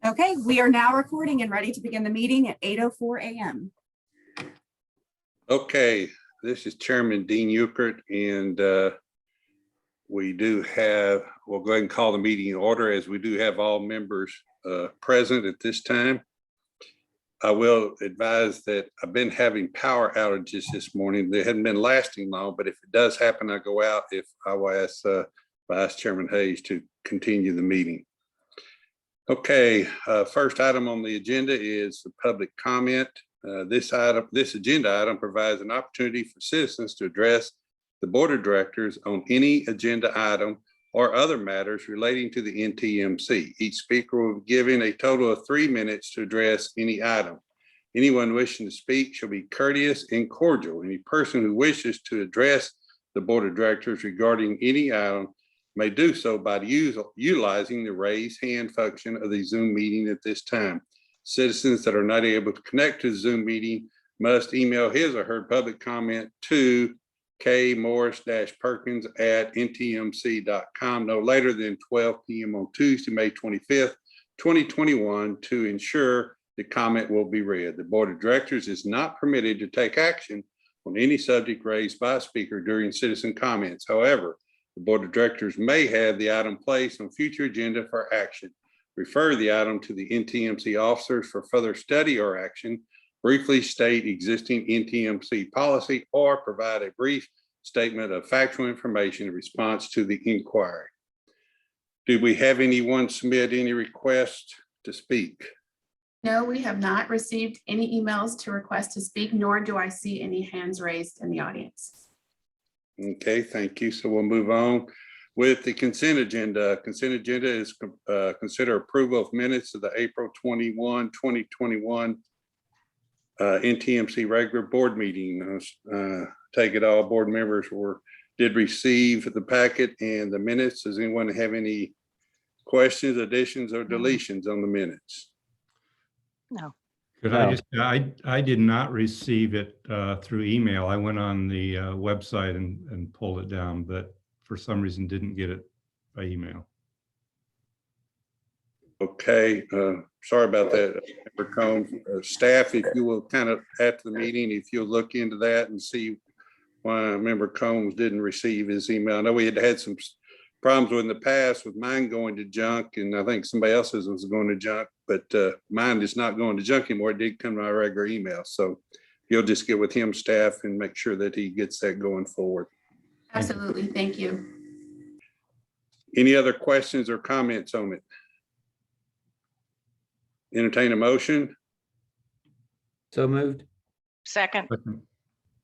Okay, we are now recording and ready to begin the meeting at 8:04 a.m. Okay, this is Chairman Dean Euchert, and we do have, we'll go ahead and call the meeting in order as we do have all members present at this time. I will advise that I've been having power outages this morning. They haven't been lasting long, but if it does happen, I go out. If I will ask Vice Chairman Hayes to continue the meeting. Okay, first item on the agenda is the public comment. This agenda item provides an opportunity for citizens to address the board of directors on any agenda item or other matters relating to the NTMC. Each speaker will be given a total of 3 minutes to address any item. Anyone wishing to speak shall be courteous and cordial. Any person who wishes to address the board of directors regarding any item may do so by utilizing the raise hand function of the Zoom meeting at this time. Citizens that are not able to connect to the Zoom meeting must email his or her public comment to kmorris-perkins@ntmc.com no later than 12 p.m. on Tuesday, May 25th, 2021 to ensure the comment will be read. The board of directors is not permitted to take action on any subject raised by a speaker during citizen comments. However, the board of directors may have the item placed on future agenda for action. Refer the item to the NTMC officers for further study or action. Briefly state existing NTMC policy or provide a brief statement of factual information in response to the inquiry. Do we have anyone submit any requests to speak? No, we have not received any emails to request to speak, nor do I see any hands raised in the audience. Okay, thank you. So we'll move on with the consent agenda. Consent agenda is consider approval of minutes of the April 21, 2021 NTMC regular board meeting. Take it all board members did receive the packet and the minutes. Does anyone have any questions, additions, or deletions on the minutes? No. Could I just, I did not receive it through email. I went on the website and pulled it down, but for some reason didn't get it by email. Okay, sorry about that, Member Combs. Staff, if you will kind of after the meeting, if you'll look into that and see why Member Combs didn't receive his email. I know we had some problems in the past with mine going to junk, and I think somebody else's was going to junk, but mine is not going to junk anymore. It did come to my regular email. So you'll just get with him, staff, and make sure that he gets that going forward. Absolutely, thank you. Any other questions or comments on it? Entertain a motion. So moved. Second.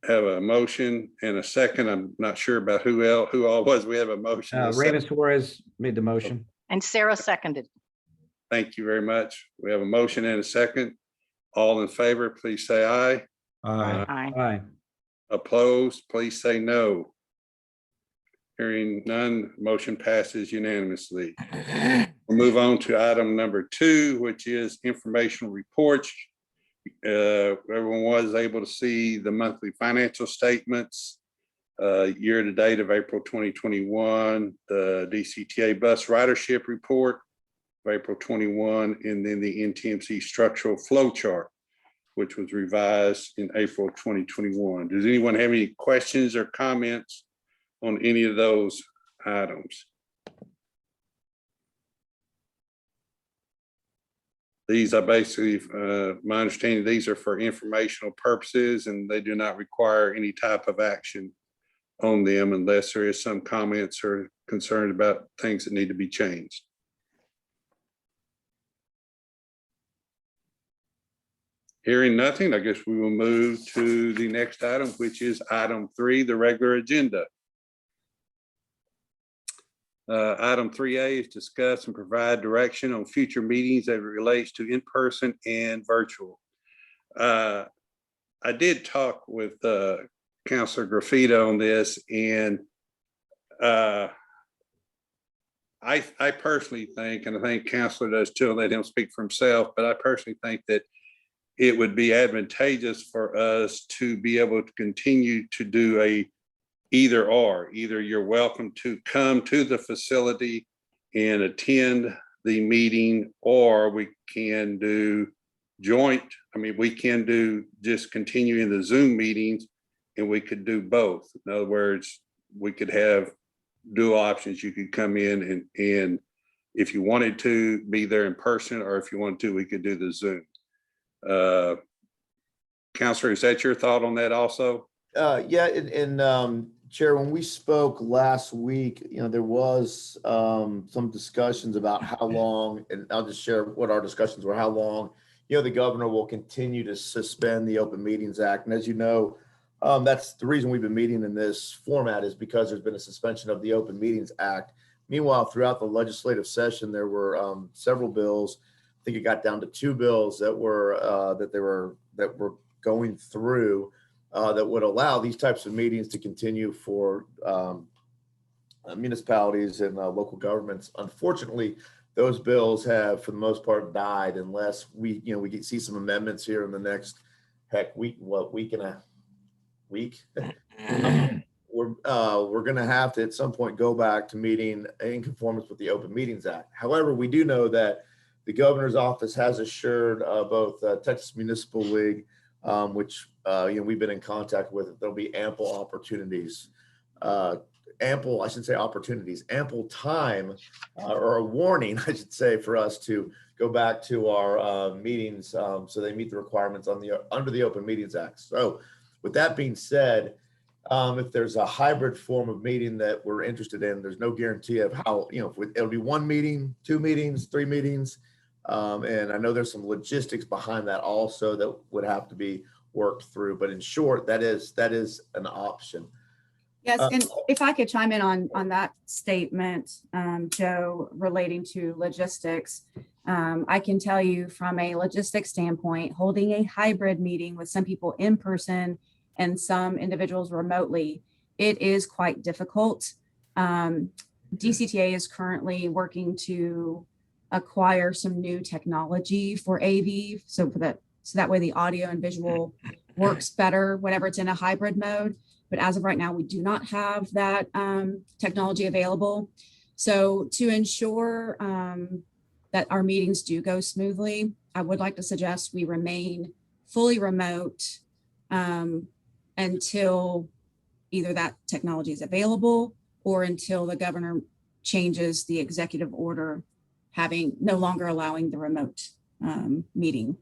Have a motion and a second. I'm not sure about who all was. We have a motion. and a Raven second. Suarez made the motion. And Sarah seconded. Thank you very much. We have a motion and a second. All in favor, please say aye. Aye. Aye. Aye. Opposed, please say no. Hearing none, motion passes unanimously. We'll move on to item number 2, which is informational reports. Everyone was able to see the monthly financial statements, year to date of April 2021, the DCTA bus ridership report of April 21, and then the NTMC structural flow chart, which was revised in April 2021. Does anyone have any questions or comments on any of those items? These are basically, my understanding, these are for informational purposes and they do not require any type of action on them unless there is some comments or concern about things that need to be changed. Hearing nothing, I guess we will move to the next item, which is item 3, the regular agenda. Item 3A is discuss and provide direction on future meetings as it relates to in-person and virtual. I did talk with Councilor Graffita on this, and I personally think, and I think Councilor does too, I'll let him speak for himself, but I personally think that it would be advantageous for us to be able to continue to do a either or. Either you're welcome to come to the facility and attend the meeting, or we can do joint. I mean, we can do just continuing the Zoom meetings, and we could do both. In other words, we could have dual options. You could come in and if you wanted to be there in person, or if you wanted to, we could do the Zoom. Counselor, is that your thought on that also? Yeah, and Chair, when we spoke last week, there was some discussions about how long, and I'll just share what our discussions were, how long, the governor will continue to suspend the Open Meetings Act. And as you know, that's the reason we've been meeting in this format, is because there's been a suspension of the Open Meetings Act. Meanwhile, throughout the legislative session, there were several bills. I think it got down to 2 bills that were going through that would allow these types of meetings to continue for municipalities and local governments. Unfortunately, those bills have, for the most part, died unless we can see some amendments here in the next week and a week. We're going to have to at some point go back to meeting in conformance with the Open Meetings Act. However, we do know that the governor's office has assured both Texas Municipal League, which we've been in contact with, there'll be ample opportunities, ample time or a warning, I should say, for us to go back to our meetings so they meet the requirements under the Open Meetings Act. So with that being said, if there's a hybrid form of meeting that we're interested in, there's no guarantee of how, it'll be 1 meeting, 2 meetings, 3 meetings. And I know there's some logistics behind that also that would have to be worked through. But in short, that is an option. Yes, and if I could chime in on that statement, Joe, relating to logistics, I can tell you from a logistics standpoint, holding a hybrid meeting with some people in person and some individuals remotely, it is quite difficult. DCTA is currently working to acquire some new technology for AV, so that way the audio and visual works better whenever it's in a hybrid mode. But as of right now, we do not have that technology available. So to ensure that our meetings do go smoothly, I would like to suggest we remain fully remote until either that technology is available or until the governor changes the executive order no longer allowing the remote meeting.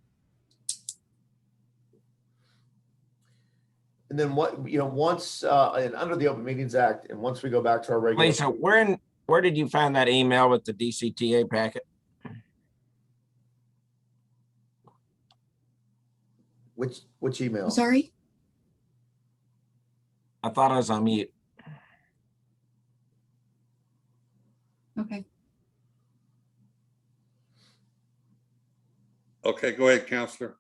And then once and under the Open Meetings Act, and once we go back to our regular. Lisa, where did you find that email with the DCTA packet? Which email? I'm sorry? I thought I was on mute. Okay. Okay, go ahead, Counselor.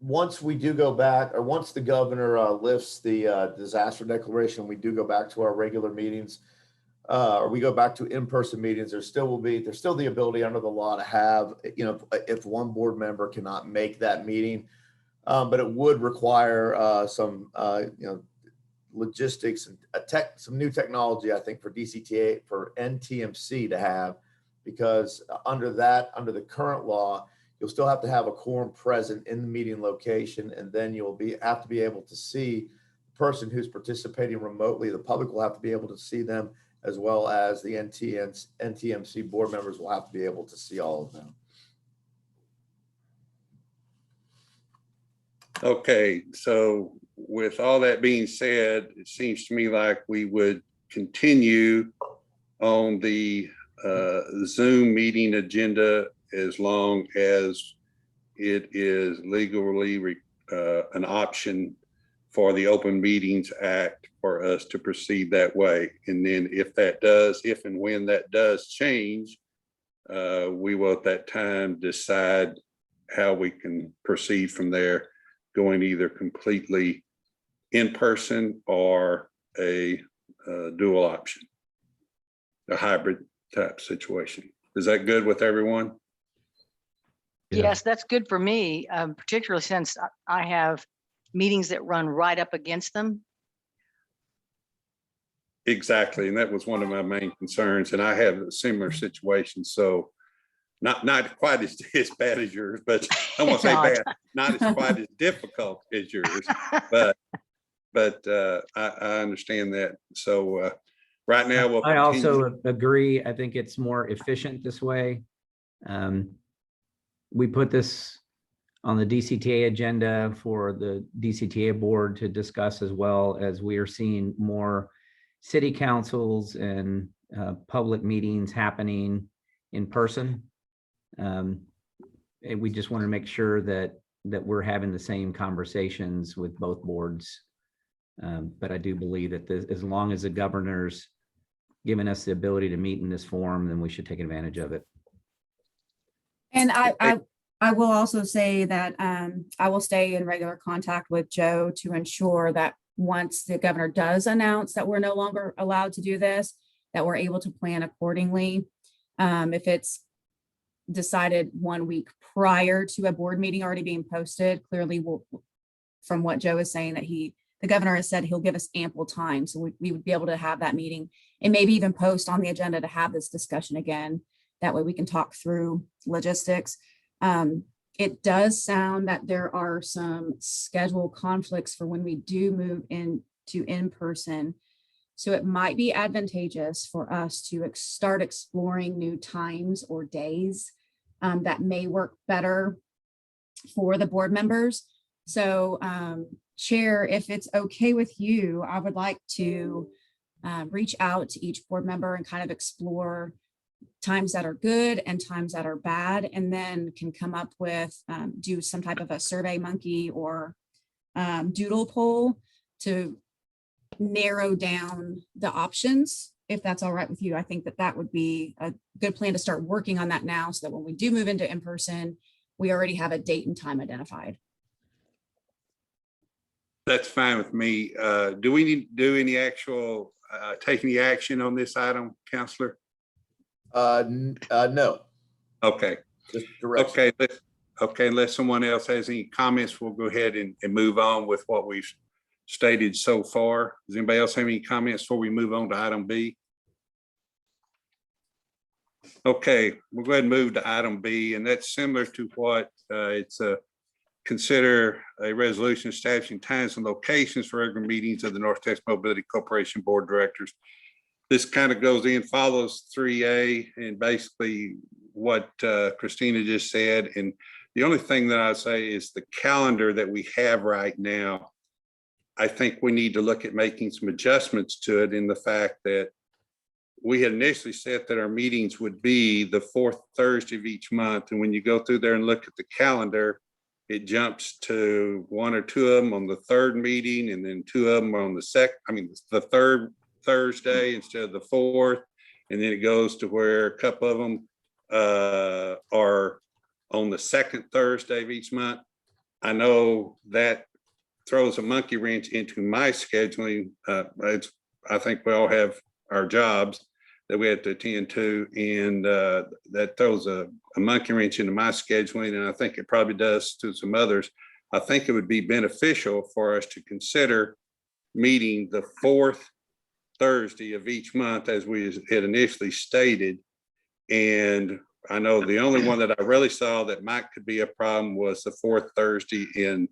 Once we do go back, or once the governor lifts the disaster declaration, we do go back to our regular meetings, or we go back to in-person meetings, there's still the ability under the law to have, if one board member cannot make that meeting, but it would require some, logistics and some new technology, I think, for DCTA, for NTMC to have, because under the current law, you'll still have to have a quorum present in the meeting location, and then you'll have to be able to see the person who's participating remotely. The public will have to be able to see them, as well as the NTMC board members will have to be able to see all of them. Okay, so with all that being said, it seems to me like we would continue on the Zoom meeting agenda as long as it is legally an option for the Open Meetings Act for us to proceed that way. And then if and when that does change, we will at that time decide how we can proceed from there, going either completely in person or a dual option, a hybrid type situation. Is that good with everyone? Yes, that's good for me, particularly since I have meetings that run right up against them. Exactly. And that was one of my main concerns. And I have a similar situation. So not quite as bad as yours, but I won't say Not. bad, not as quite as difficult as yours, but I understand that. So right now we'll I continue. also agree. I think it's more efficient this way. We put this on the DCTA agenda for the DCTA board to discuss, as well as we are seeing more city councils and public meetings happening in person. And we just want to make sure that we're having the same conversations with both boards. But I do believe that as long as the governor's given us the ability to meet in this forum, then we should take advantage of it. And I will also say that I will stay in regular contact with Joe to ensure that once the governor does announce that we're no longer allowed to do this, that we're able to plan accordingly. If it's decided 1 week prior to a board meeting already being posted, clearly from what Joe is saying, that the governor has said he'll give us ample time. So we would be able to have that meeting and maybe even post on the agenda to have this discussion again. That way we can talk through logistics. It does sound that there are some schedule conflicts for when we do move into in-person. So it might be advantageous for us to start exploring new times or days that may work better for the board members. So Chair, if it's okay with you, I would like to reach out to each board member and kind of explore times that are good and times that are bad, and then can come up with, do some type of a survey monkey or doodle poll to narrow down the options, if that's all right with you. I think that would be a good plan to start working on that now, so that when we do move into in-person, we already have a date and time identified. That's fine with me. Do we need to do any actual, take any action on this item, Counselor? No, Okay. just direction. Okay, unless someone else has any comments, we'll go ahead and move on with what we've stated so far. Does anybody else have any comments before we move on to item B? Okay, we'll go ahead and move to item B, and that's similar to what it's consider a resolution establishing times and locations for regular meetings of the North Texas Mobility Corporation Board of Directors. This kind of goes in, follows 3A, and basically what Christina just said. And the only thing that I say is the calendar that we have right now, I think we need to look at making some adjustments to it, in the fact that we had initially said that our meetings would be the fourth Thursday of each month. And when you go through there and look at the calendar, it jumps to one or two of them on the third meeting, and then two of them on the third Thursday instead of the fourth. And then it goes to where a couple of them are on the second Thursday of each month. I know that throws a monkey wrench into my scheduling. I think we all have our jobs that we have to attend to, and that throws a monkey wrench into my scheduling, and I think it probably does to some others. I think it would be beneficial for us to consider meeting the fourth Thursday of each month, as we had initially stated. And I know the only one that I really saw that might could be a problem was the fourth Thursday in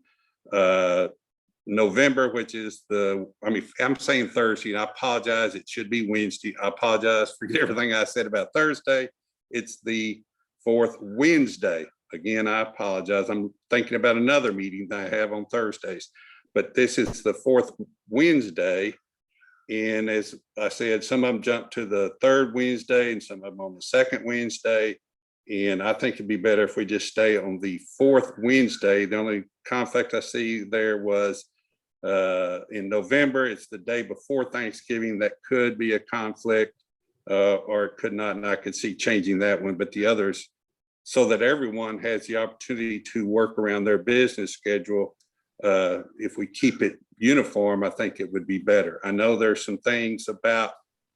November, which is I'm saying Thursday, and I apologize, it should be Wednesday. I apologize for everything I said about Thursday. It's the fourth Wednesday. Again, I apologize. I'm thinking about another meeting that I have on Thursdays, but this is the fourth Wednesday. And as I said, some of them jump to the third Wednesday and some of them on the second Wednesday. And I think it'd be better if we just stay on the fourth Wednesday. The only conflict I see there was in November, it's the day before Thanksgiving. That could be a conflict, or it could not. And I could see changing that one, but the others, so that everyone has the opportunity to work around their business schedule. If we keep it uniform, I think it would be better. I know there's some things about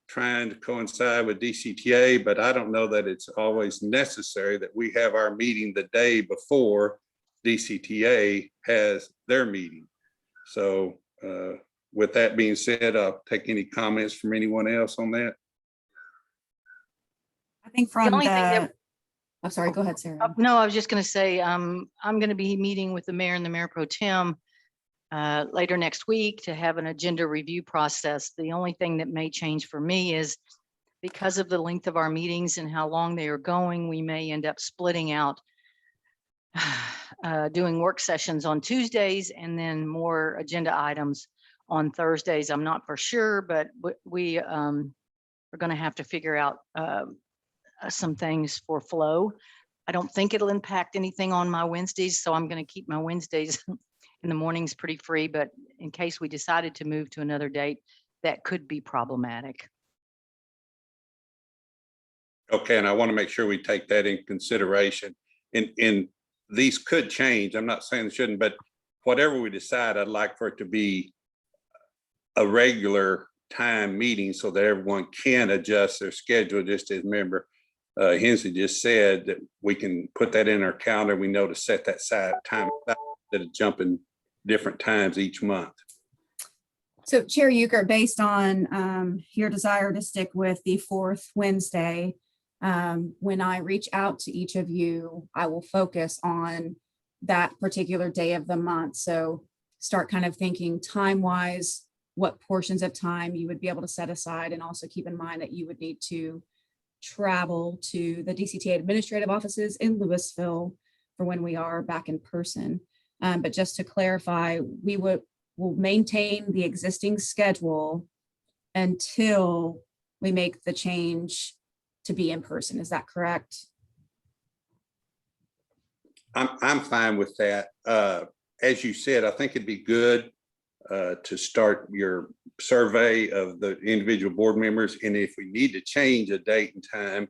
trying to coincide with DCTA, but I don't know that it's always necessary that we have our meeting the day before DCTA has their meeting. So with that being said, I'll take any comments from anyone else on that. I think from only thing that- I'm sorry, go ahead, Sarah. No, I was just going to say, I'm going to be meeting with the mayor and the mayor pro tem later next week to have an agenda review process. The only thing that may change for me is because of the length of our meetings and how long they are going, we may end up splitting out doing work sessions on Tuesdays and then more agenda items on Thursdays. I'm not for sure, but we are going to have to figure out some things for flow. I don't think it'll impact anything on my Wednesdays, so I'm going to keep my Wednesdays in the mornings pretty free, but in case we decided to move to another date, that could be problematic. Okay, and I want to make sure we take that in consideration. And these could change. I'm not saying it shouldn't, but whatever we decide, I'd like for it to be a regular time meeting so that everyone can adjust their schedule. Just as member Hensley just said, that we can put that in our calendar. We know to set that side time instead of jumping different times each month. So Chair Euchre, based on your desire to stick with the fourth Wednesday, when I reach out to each of you, I will focus on that particular day of the month. So start kind of thinking time-wise, what portions of time you would be able to set aside, and also keep in mind that you would need to travel to the DCTA administrative offices in Louisville for when we are back in person. But just to clarify, we'll maintain the existing schedule until we make the change to be in person. Is that correct? I'm fine with that. As you said, I think it'd be good to start your survey of the individual board members. And if we need to change a date and time,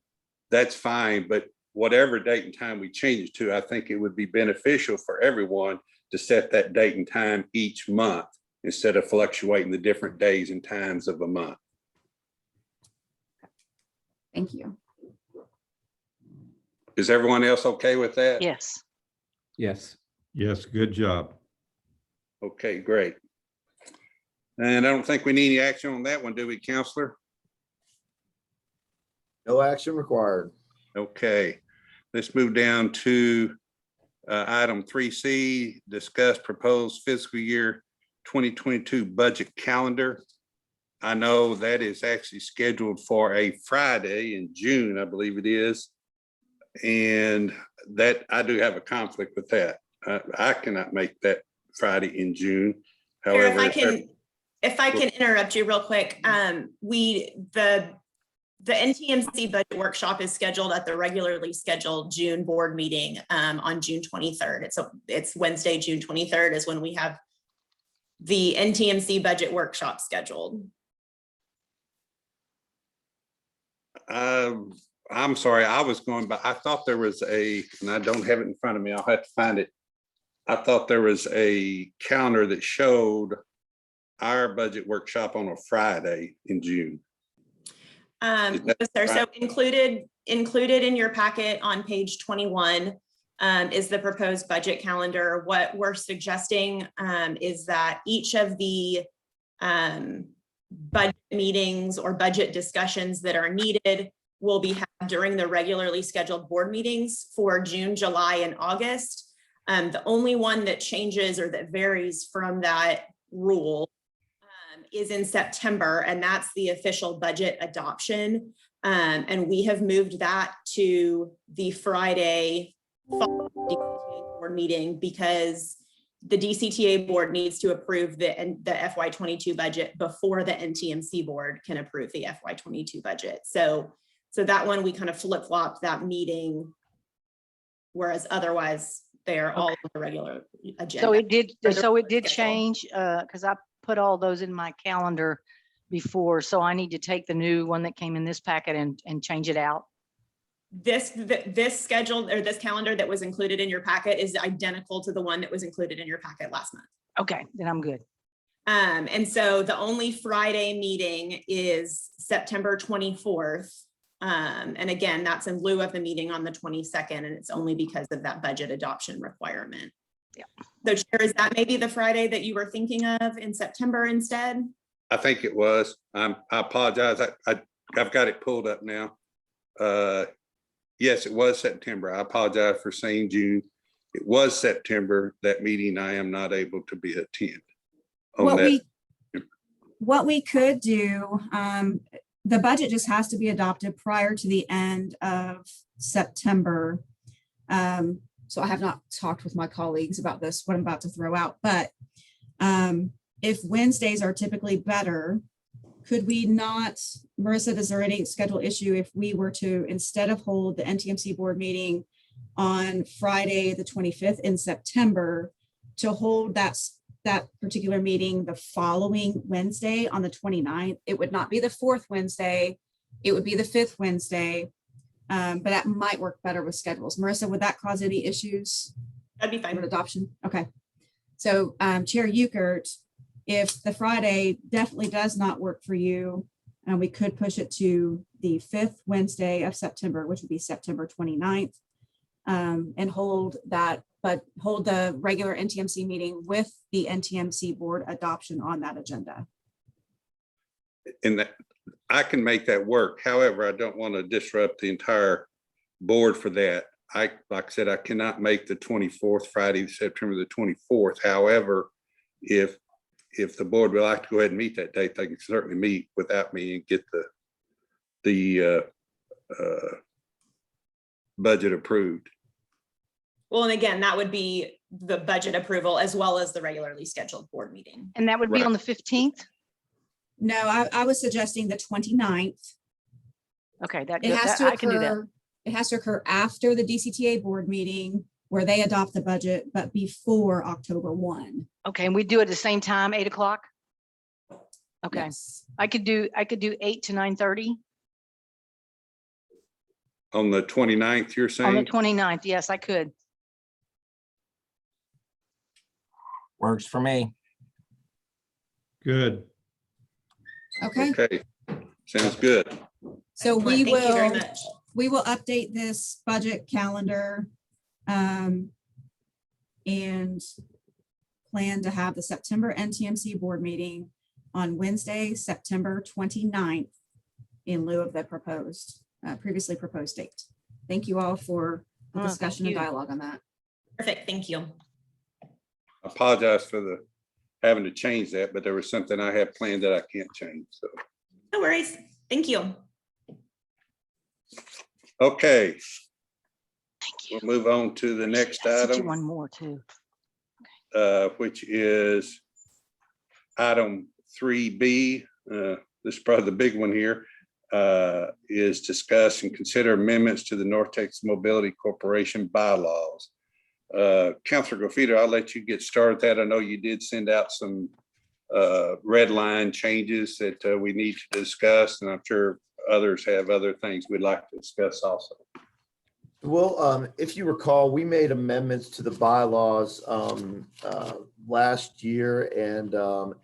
that's fine. But whatever date and time we change it to, I think it would be beneficial for everyone to set that date and time each month instead of fluctuating the different days and times of a month. Thank you. Is everyone else okay with that? Yes. Yes. Yes, good job. Okay, great. And I don't think we need any action on that one, do we, Counselor? No action required. Okay, let's move down to item 3C, discuss proposed fiscal year 2022 budget calendar. I know that is actually scheduled for a Friday in June, I believe it is. And that I do have a conflict with that. I cannot make that Friday in June. Chair, However, if I can interrupt you real quick, the NTMC budget workshop is scheduled at the regularly scheduled June board meeting on June 23rd. It's Wednesday, June 23rd is when we have the NTMC budget workshop scheduled. I'm sorry, I was going by, I thought there was and I don't have it in front of me, I'll have to find it. I thought there was a calendar that showed our budget workshop on a Friday in June. Yes, sir. So included in your packet on page 21 is the proposed budget calendar. What we're suggesting is that each of the budget meetings or budget discussions that are needed will be had during the regularly scheduled board meetings for June, July, and August. The only one that changes or that varies from that rule is in September, and that's the official budget adoption. And we have moved that to the Friday following DCTA board meeting because the DCTA board needs to approve the FY22 budget before the NTMC board can approve the FY22 budget. So that one we kind of flip-flopped that meeting, whereas otherwise they're all on the regular agenda. So it did change because I put all those in my calendar before. So I need to take the new one that came in this packet and change it out. This schedule or this calendar that was included in your packet is identical to the one that was included in your packet last month. Okay, then I'm good. And so the only Friday meeting is September 24th. And again, that's in lieu of the meeting on the 22nd, and it's only because of that budget adoption requirement. So Chair, is that maybe the Friday that you were thinking of in September instead? I think it was. I apologize. I've got it pulled up now. Yes, it was September. I apologize for saying June. It was September. That meeting I am not able to be attend. What we could do, the budget just has to be adopted prior to the end of September. So I have not talked with my colleagues about this, what I'm about to throw out, but if Wednesdays are typically better, could we not, Marissa, is there any schedule issue if we were to, instead of hold the NTMC board meeting on Friday, the 25th in September, to hold that particular meeting the following Wednesday on the 29th? It would not be the fourth Wednesday. It would be the fifth Wednesday. But that might work better with schedules. Marissa, would that cause any issues That'd be with fine. adoption? Okay. So Chair Ukert, if the Friday definitely does not work for you, and we could push it to the fifth Wednesday of September, which would be September 29th, and hold that, but hold the regular NTMC meeting with the NTMC board adoption on that agenda. And that I can make that work. However, I don't want to disrupt the entire board for that. Like I said, I cannot make the 24th, Friday, September the 24th. However, if the board would like to go ahead and meet that date, they can certainly meet without me and get the budget approved. Well, and again, that would be the budget approval as well as the regularly scheduled board meeting. And that would be Right. on the 15th? No, I was suggesting the 29th. Okay, It has to I can do that. occur, it has to occur after the DCTA board meeting where they adopt the budget, but before October 1. Okay, and we do it at the same time, 8 o'clock? Okay, Yes. I could do 8 to 9:30 On the 29th, you're on the saying? 29th. Yes, I could. Works for me. Good. Okay, Okay, sounds good. so we Excellent. Thank you very will, much. we will update this budget calendar and plan to have the September NTMC board meeting on Wednesday, September 29th in lieu of the previously proposed date. Thank you all for the Oh, thank discussion and you. dialogue on that. Perfect. Thank you. I apologize for having to change that, but there was something I had planned that I can't change. So, No worries. Thank you. okay, Thank you. we'll move on to the next I sent you item, one more too. which is item 3B. This is probably the big one here, is discuss and consider amendments to the North Texas Mobility Corporation bylaws. Councilor Graffito, I'll let you get started with that. I know you did send out some red line changes that we need to discuss, and I'm sure others have other things we'd like to discuss also. Well, if you recall, we made amendments to the bylaws last year, and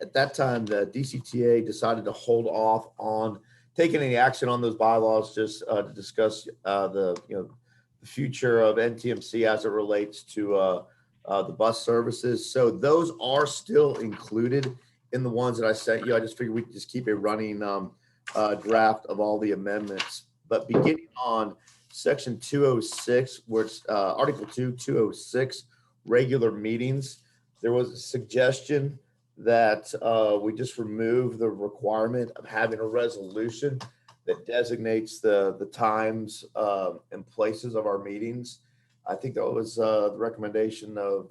at that time, the DCTA decided to hold off on taking any action on those bylaws, just to discuss the future of NTMC as it relates to the bus services. So those are still included in the ones that I sent you. I just figured we'd just keep a running draft of all the amendments. But beginning on section 206, where it's Article 2, 206, regular meetings, there was a suggestion that we just remove the requirement of having a resolution that designates the times and places of our meetings. I think that was the recommendation of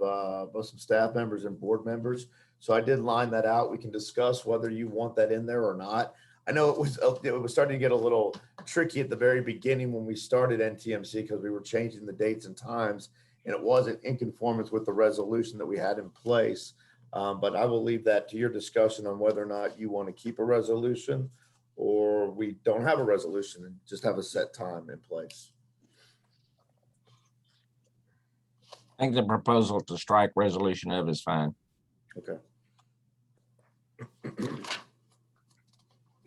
both some staff members and board members. So I did line that out. We can discuss whether you want that in there or not. I know it was starting to get a little tricky at the very beginning when we started NTMC because we were changing the dates and times, and it wasn't in conformance with the resolution that we had in place. But I will leave that to your discussion on whether or not you want to keep a resolution or we don't have a resolution and just have a set time in place. I think the proposal to strike resolution of is fine. Okay.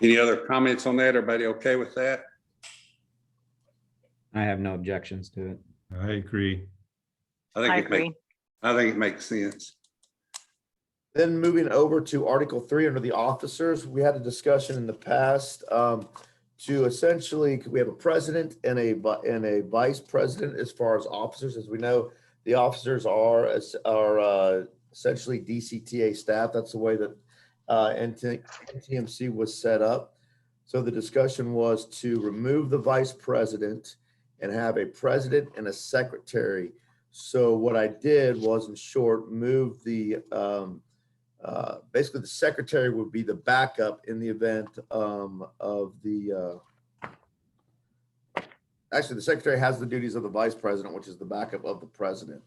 Any other comments on that? Everybody okay with that? I have no objections to it. I agree. I think I it makes agree. I think it makes sense. Then moving over to Article 3 under the officers, we had a discussion in the past to essentially, we have a president and a vice president as far as officers. As we know, the officers are essentially DCTA staff. That's the way that NTMC was set up. So the discussion was to remove the vice president and have a president and a secretary. So what I did was, in short, move the basically the secretary would be the backup in the event of the actually the secretary has the duties of the vice president, which is the backup of the president.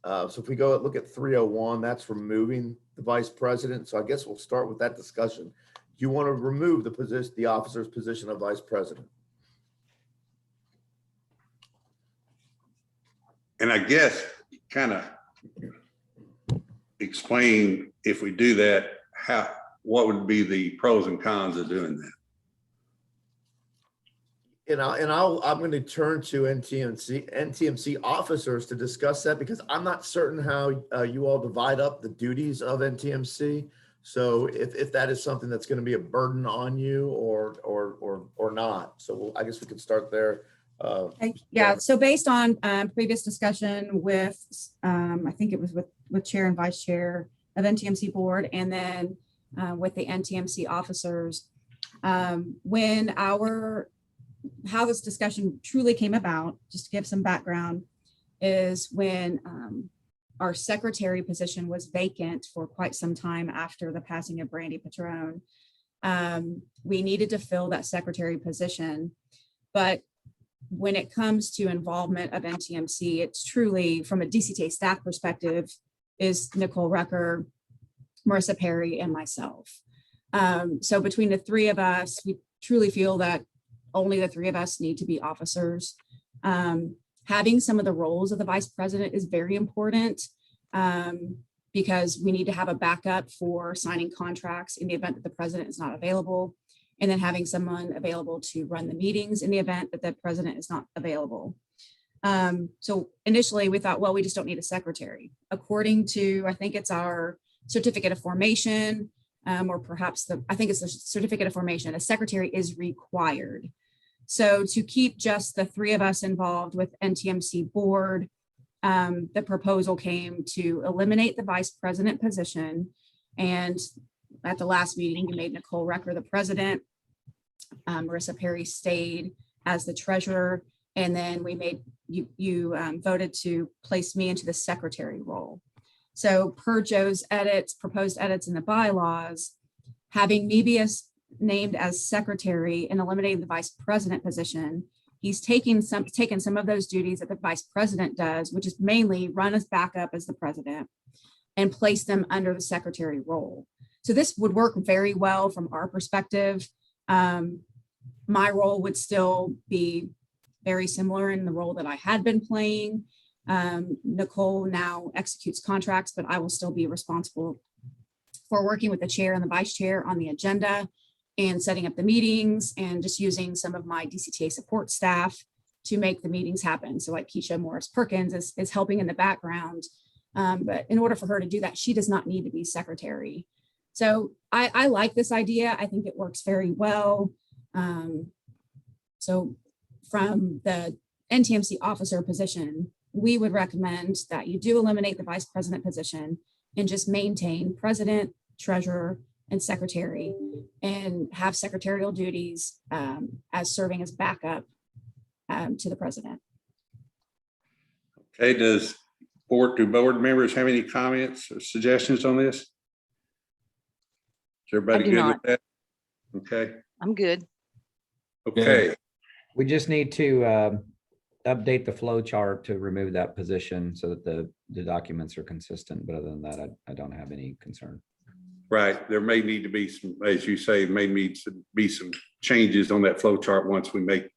So if we go look at 301, that's removing the vice president. So I guess we'll start with that discussion. Do you want to remove the officer's position of vice president? And I guess kind of explain, if we do that, what would be the pros and cons of doing that? I'm going to turn to NTMC officers to discuss that, because I'm not certain how you all divide up the duties of NTMC. So if that is something that's going to be a burden on you or not. So I guess we could start there. Okay. Yeah, so based on previous discussion with, I think it was with chair and vice chair of NTMC board, and then with the NTMC officers, how this discussion truly came about, just to give some background, is when our secretary position was vacant for quite some time after the passing of Brandy Patron. We needed to fill that secretary position, but when it comes to involvement of NTMC, it's truly, from a DCTA staff perspective, is Nicole Rucker, Marissa Perry, and myself. So between the three of us, we truly feel that only the three of us need to be officers. Having some of the roles of the vice president is very important, because we need to have a backup for signing contracts in the event that the president is not available, and then having someone available to run the meetings in the event that the president is not available. So initially we thought, well, we just don't need a secretary. According to, I think it's our certificate of formation, or perhaps I think it's the certificate of formation, a secretary is required. So to keep just the three of us involved with NTMC board, the proposal came to eliminate the vice president position. And at the last meeting, you made Nicole Rucker the president. Marissa Perry stayed as the treasurer. And then we made, you voted to place me into the secretary role. So per Joe's proposed edits in the bylaws, having me be named as secretary and eliminating the vice president position, he's taken some of those duties that the vice president does, which is mainly run as backup as the president, and place them under the secretary role. So this would work very well from our perspective. My role would still be very similar in the role that I had been playing. Nicole now executes contracts, but I will still be responsible for working with the chair and the vice chair on the agenda and setting up the meetings, and just using some of my DCTA support staff to make the meetings happen. So like Keisha Morris Perkins is helping in the background. But in order for her to do that, she does not need to be secretary. So I like this idea. I think it works very well. So from the NTMC officer position, we would recommend that you do eliminate the vice president position and just maintain president, treasurer, and secretary, and have secretarial duties as serving as backup to the president. Okay, do board members have any comments or suggestions on this? Is everybody good with that? Okay. I'm good. Okay. We just need to update the flow chart to remove that position so that the documents are consistent. But other than that, I don't have any concern. Right. There may need to be some, as you say, may need to be some changes on that flow chart once we make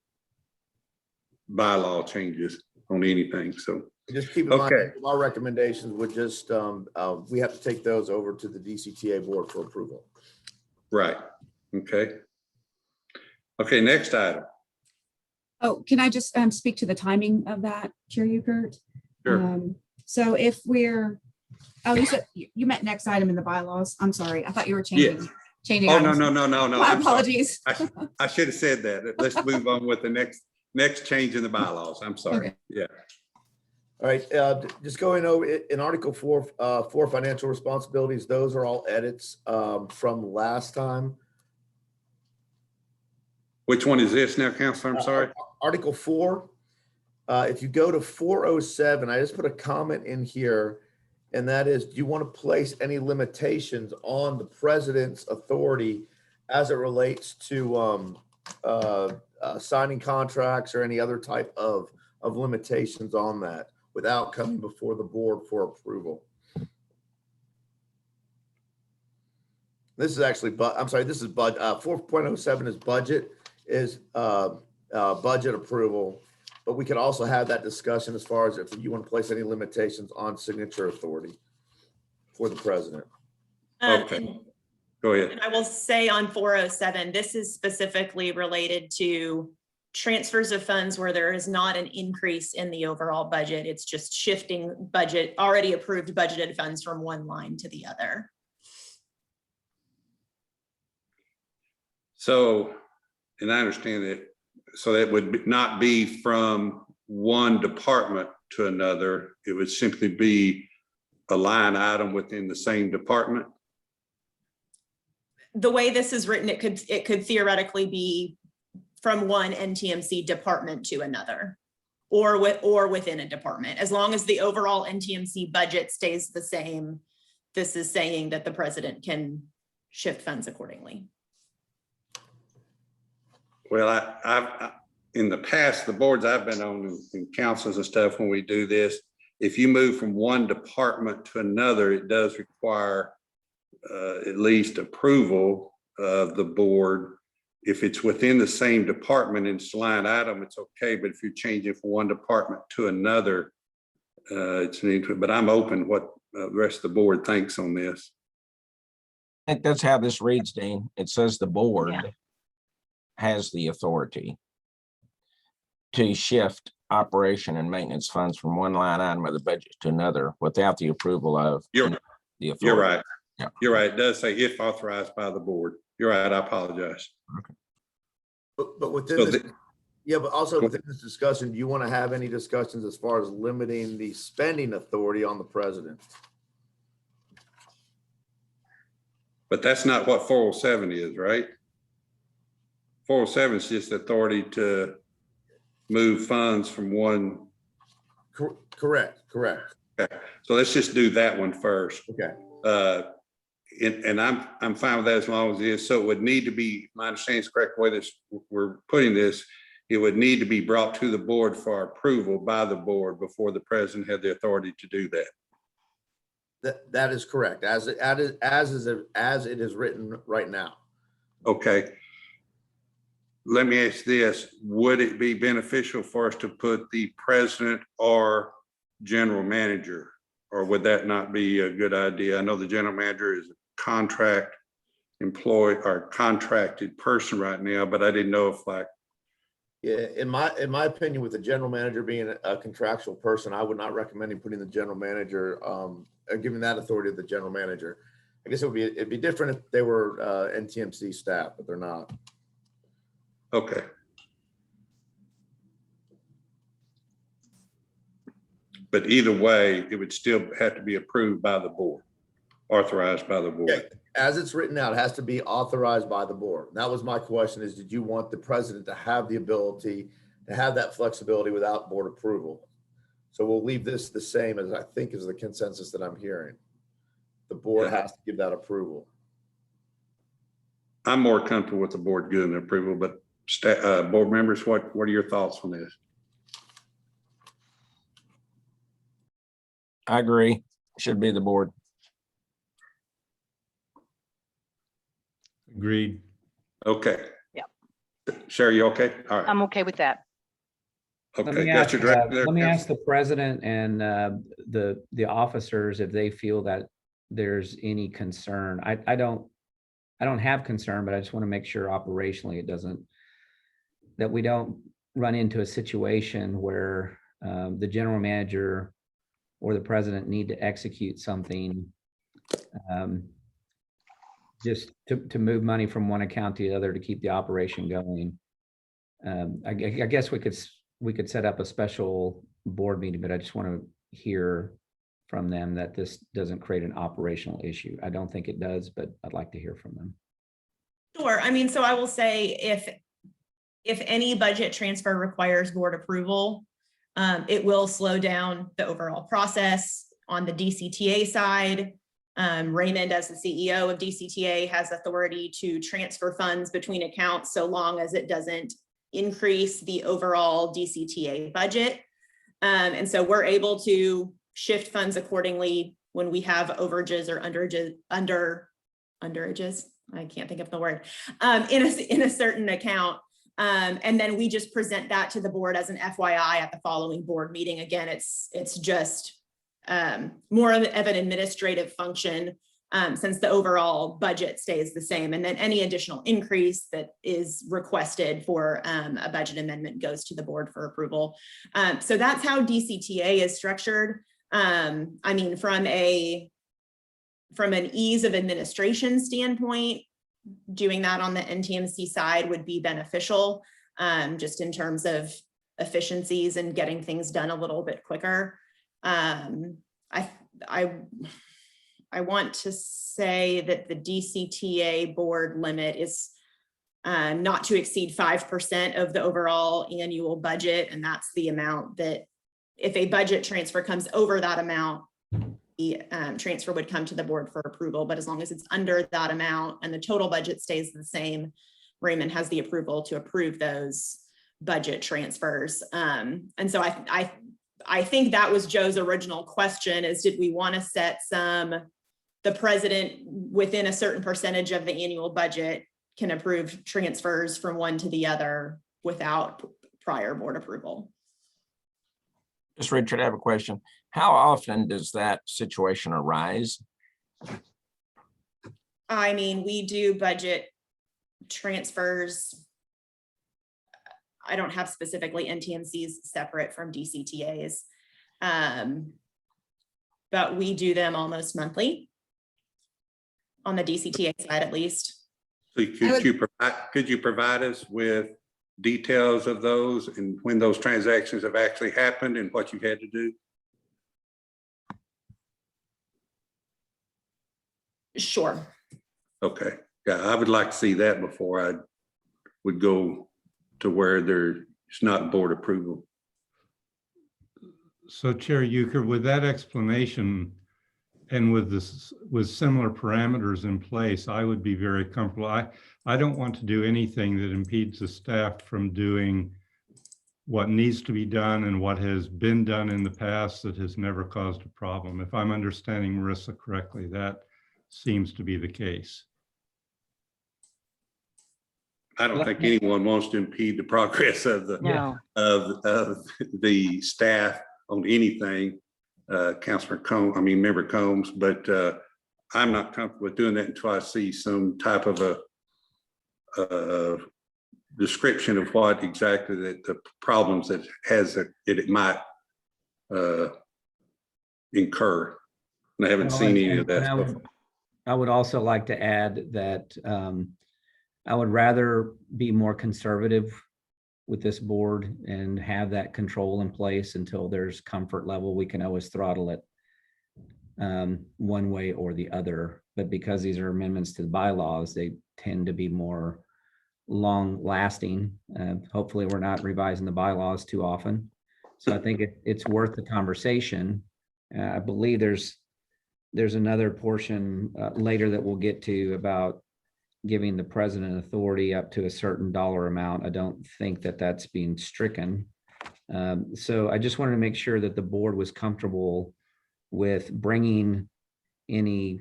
bylaw changes on anything. So just keep in mind, our recommendations would just, we have to take those over to the DCTA board for approval. Right. Okay. Okay, next item. Oh, can I just speak to the timing of that, Chair Ukert? Sure. So if we're, oh, you meant next item in the bylaws. I'm sorry. I thought you were Yes. changing. Oh, no, items. no, no, no, no. My I'm sorry. apologies. I should have said that. Let's move on with the next change in the bylaws. I'm sorry. Okay. Yeah. All right, just going over in Article 4, for financial responsibilities, those are all edits from last time. Which one is this now, Counselor? I'm sorry. Article 4, if you go to 407, I just put a comment in here, and that is, do you want to place any limitations on the president's authority as it relates to signing contracts or any other type of limitations on that without coming before the board for approval? This is actually, I'm sorry, this is 4.07 is budget approval, but we could also have that discussion as far as if you want to place any limitations on signature authority for the president. Okay. And Go ahead. I will say on 407, this is specifically related to transfers of funds where there is not an increase in the overall budget. It's just shifting budget, already approved budgeted funds from one line to the other. So, and I understand that, so that would not be from one department to another. It would simply be a line item within the same department. The way this is written, it could theoretically be from one NTMC department to another, or within a department, as long as the overall NTMC budget stays the same. This is saying that the president can shift funds accordingly. Well, I've in the past, the boards I've been on and councils and stuff, when we do this, if you move from one department to another, it does require at least approval of the board. If it's within the same department and it's line item, it's okay. But if you're changing from one department to another, it's an interest. But I'm open what the rest of the board thinks on this. I think that's how this reads, Dean. It says the board Yeah. has the authority to shift operation and maintenance funds from one line item of the budget to another without the approval of the authority. You're right. Yeah. You're right. It does say if authorized by the board. You're right. I apologize. But within So this, yeah, but also within this discussion, do you want to have any discussions as far as limiting the spending authority on the president? But that's not what 407 is, right? 407 is just authority to move funds from one. Correct. Okay. So let's just do that one first. Okay. And I'm fine with that as long as it is. So it would need to be, my understanding is correct, the way this we're putting this, it would need to be brought to the board for approval by the board before the president had the authority to do that. That is correct. As it is written right now. Okay. Let me ask this, would it be beneficial for us to put the president or general manager, or would that not be a good idea? I know the general manager is a contract employee or contracted person right now, but I didn't know if like. Yeah, in my opinion, with the general manager being a contractual person, I would not recommend putting the general manager, giving that authority to the general manager. I guess it'd be different if they were NTMC staff, but they're not. Okay. But either way, it would still have to be approved by the board, authorized by the board. Yeah, as it's written out, it has to be authorized by the board. That was my question, is did you want the president to have the ability to have that flexibility without board approval? So we'll leave this the same as I think is the consensus that I'm hearing. The board has to give that approval. I'm more comfortable with the board giving the approval, but board members, what are your thoughts on this? I agree. Should be the board. Agreed. Okay. Yeah. Sherry, you okay? All right. I'm okay with that. Let Okay. me That's your director there, let me ask Council? the president and the officers if they feel that there's any concern. I don't have concern, but I just want to make sure operationally it doesn't, that we don't run into a situation where the general manager or the president need to execute something, just to move money from one account to the other to keep the operation going. I guess we could set up a special board meeting, but I just want to hear from them that this doesn't create an operational issue. I don't think it does, but I'd like to hear from them. Sure. I mean, so I will say if any budget transfer requires board approval, it will slow down the overall process. On the DCTA side, Raymond, as the CEO of DCTA, has authority to transfer funds between accounts so long as it doesn't increase the overall DCTA budget. And so we're able to shift funds accordingly when we have overages or underages. I can't think of the word, in a certain account. And then we just present that to the board as an FYI at the following board meeting. Again, it's just more of an administrative function, since the overall budget stays the same. And then any additional increase that is requested for a budget amendment goes to the board for approval. So that's how DCTA is structured. I mean, from an ease of administration standpoint, doing that on the NTMC side would be beneficial, just in terms of efficiencies and getting things done a little bit quicker. I want to say that the DCTA board limit is not to exceed 5% of the overall annual budget. And that's the amount that if a budget transfer comes over that amount, the transfer would come to the board for approval. But as long as it's under that amount and the total budget stays the same, Raymond has the approval to approve those budget transfers. And so I think that was Joe's original question, is did we want to set the president within a certain percentage of the annual budget can approve transfers from one to the other without prior board approval? Just Richard, I have a question. How often does that situation arise? I mean, we do budget transfers. I don't have specifically NTMCs separate from DCTAs, but we do them almost monthly on the DCTA side, at least. So could you provide us with details of those and when those transactions have actually happened and what you had to do? Sure. Okay, yeah, I would like to see that before I would go to where there's not board approval. So Chair Euchre, with that explanation and with similar parameters in place, I would be very comfortable. I don't want to do anything that impedes the staff from doing what needs to be done and what has been done in the past that has never caused a problem. If I'm understanding Marissa correctly, that seems to be the case. I don't think anyone wants to impede the progress of the No. of the staff on anything, Member Combs, but I'm not comfortable with doing that until I see some type of a description of what exactly the problems that it might incur. And I haven't seen any of that before. I would also like to add that I would rather be more conservative with this board and have that control in place until there's comfort level. We can always throttle it one way or the other. But because these are amendments to the bylaws, they tend to be more long lasting. Hopefully we're not revising the bylaws too often. So I think it's worth the conversation. I believe there's another portion later that we'll get to about giving the president authority up to a certain dollar amount. I don't think that that's being stricken. So I just wanted to make sure that the board was comfortable with bringing any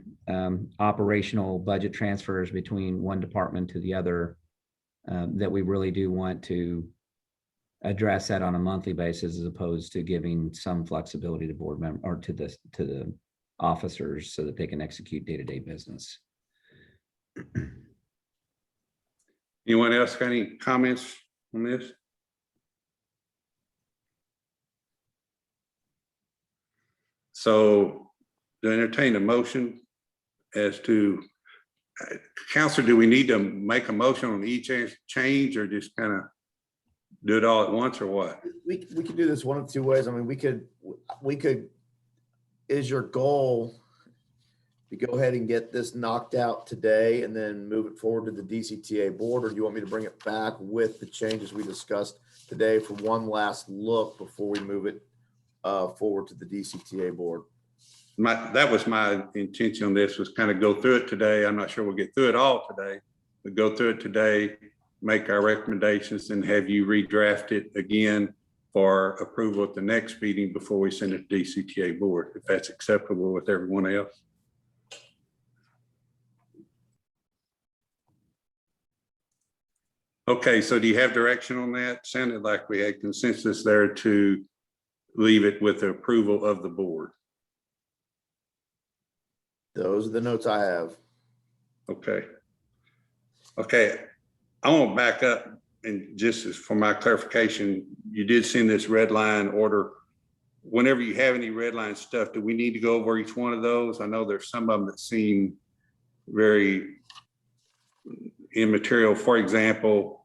operational budget transfers between one department to the other, that we really do want to address that on a monthly basis, as opposed to giving some flexibility to board member or to the officers so that they can execute day-to-day business. Anyone else got any comments on this? So to entertain a motion as to, Counselor, do we need to make a motion on each change or just kind of do it all at once or what? We could do this one of two ways. I mean, we could, is your goal to go ahead and get this knocked out today and then move it forward to the DCTA board? Or do you want me to bring it back with the changes we discussed today for one last look before we move it forward to the DCTA board? That was my intention on this, was kind of go through it today. I'm not sure we'll get through it all today, but go through it today, make our recommendations, and have you redraft it again for approval at the next meeting before we send it to DCTA board, if that's acceptable with everyone else. Okay, so do you have direction on that? Sounded like we had consensus there to leave it with the approval of the board. Those are the notes I have. Okay. Okay, I want to back up and just as for my clarification, you did send this red line order. Whenever you have any red line stuff, do we need to go over each one of those? I know there's some of them that seem very immaterial. For example,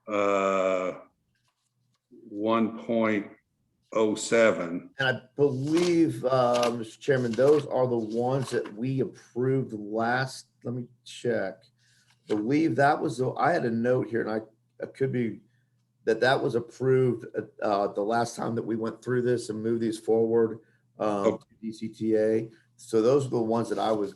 1.07. And I believe, Mr. Chairman, those are the ones that we approved last, let me check. I believe that was, I had a note here and I could be, that was approved the last time that we went through this and moved these forward to DCTA. So those are the ones that I was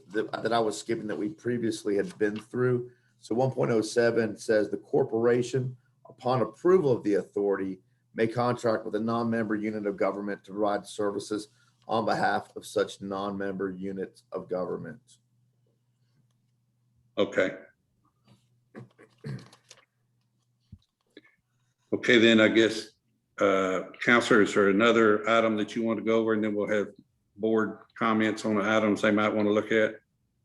skipping that we previously had been through. So 1.07 says the corporation, upon approval of the authority, may contract with a non-member unit of government to provide services on behalf of such non-member units of government. Okay. Okay, then I guess, Counselor, is there another item that you want to go over, and then we'll have board comments on the items they might want to look at?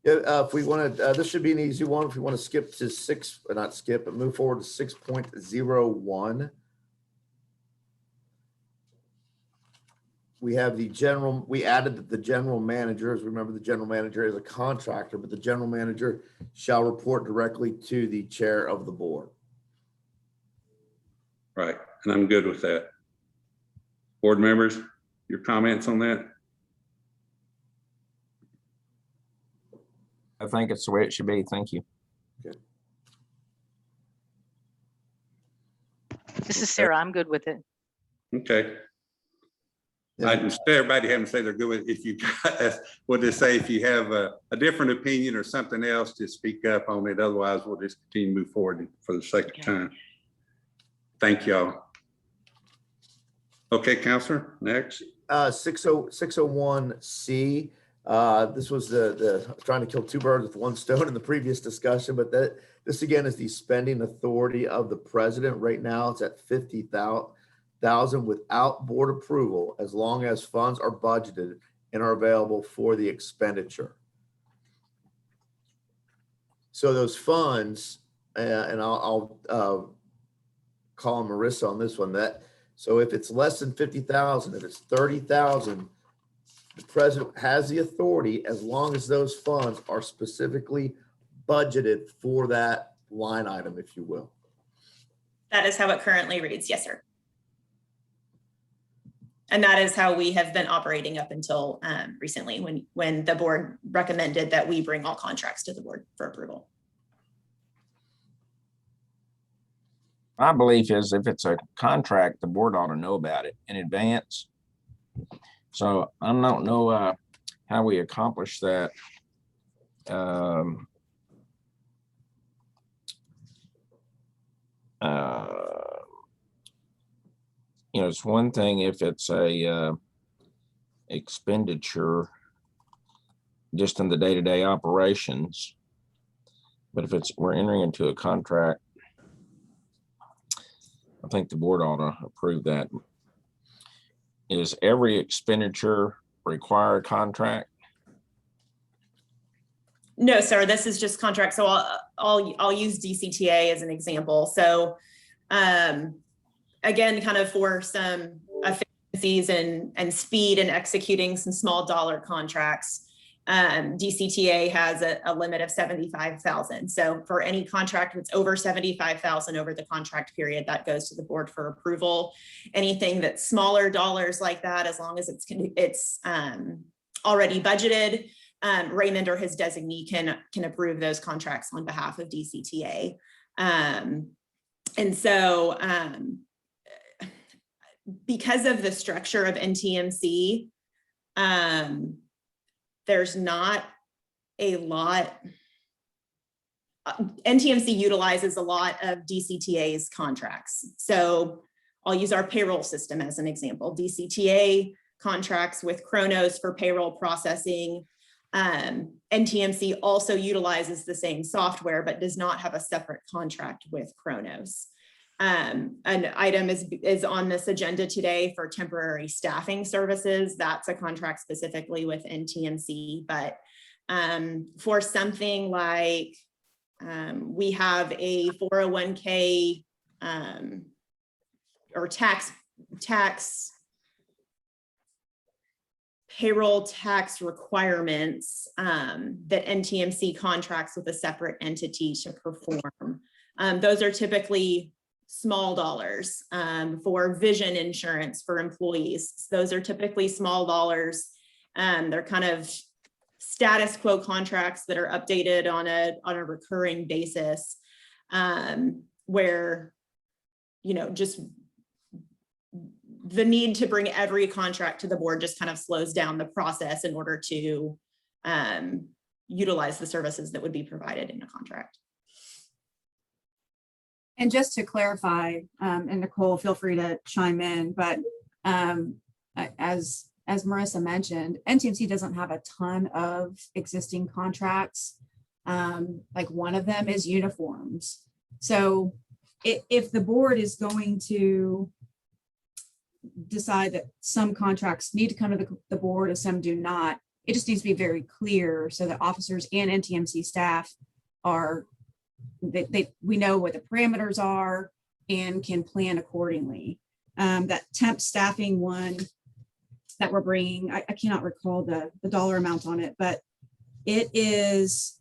Yeah, if we want to, this should be an easy one. If we want to skip to not skip, but move forward to 6.01. We have we added the general manager. As remember, the general manager is a contractor, but the general manager shall report directly to the chair of the board. Right, and I'm good with that. Board members, your comments on that? I think it's the way it should be. Thank you. This is Sarah. I'm good with it. Okay. Instead of everybody having to say they're good with, if you got, we'll just say if you have a different opinion or something else, just speak up on it. Otherwise, we'll just continue to move forward for the sake of time. Thank y'all. Okay, Counselor, next. 601C. This was the trying to kill two birds with one stone in the previous discussion, but this again is the spending authority of the president. Right now, it's at 50,000 without board approval, as long as funds are budgeted and are available for the expenditure. So those funds, and I'll call on Marissa on this one. So if it's less than 50,000, if it's 30,000, the president has the authority, as long as those funds are specifically budgeted for that line item, if you will. That is how it currently reads. Yes, sir. And that is how we have been operating up until recently, when the board recommended that we bring all contracts to the board for approval. My belief is if it's a contract, the board ought to know about it in advance. So I don't know how we accomplish that. It's one thing if it's a expenditure just in the day-to-day operations, but if we're entering into a contract, I think the board ought to approve that. Is every expenditure require a contract? No, sir, this is just contract. So I'll use DCTA as an example. So again, kind of for some efficiencies and speed in executing some small dollar contracts. DCTA has a limit of 75,000. So for any contract that's over 75,000 over the contract period, that goes to the board for approval. Anything that's smaller dollars like that, as long as it's already budgeted, Raymond or his designee can approve those contracts on behalf of DCTA. And so because of the structure of NTMC, there's not a lot. NTMC utilizes a lot of DCTA's contracts. So I'll use our payroll system as an example. DCTA contracts with Kronos for payroll processing. NTMC also utilizes the same software, but does not have a separate contract with Kronos. An item is on this agenda today for temporary staffing services. That's a contract specifically with NTMC, but for something like we have a 401k or tax payroll tax requirements that NTMC contracts with a separate entity to perform. Those are typically small dollars. For vision insurance for employees. Those are typically small dollars. They're kind of status quo contracts that are updated on a recurring basis, where, you know, just the need to bring every contract to the board just kind of slows down the process in order to utilize the services that would be provided in a contract. And just to clarify, and Nicole, feel free to chime in, but as Marissa mentioned, NTMC doesn't have a ton of existing contracts. Like one of them is uniforms. So if the board is going to decide that some contracts need to come to the board and some do not, it just needs to be very clear so that officers and NTMC staff are, we know what the parameters are and can plan accordingly. That temp staffing one that we're bringing, I cannot recall the dollar amount on it, but it is,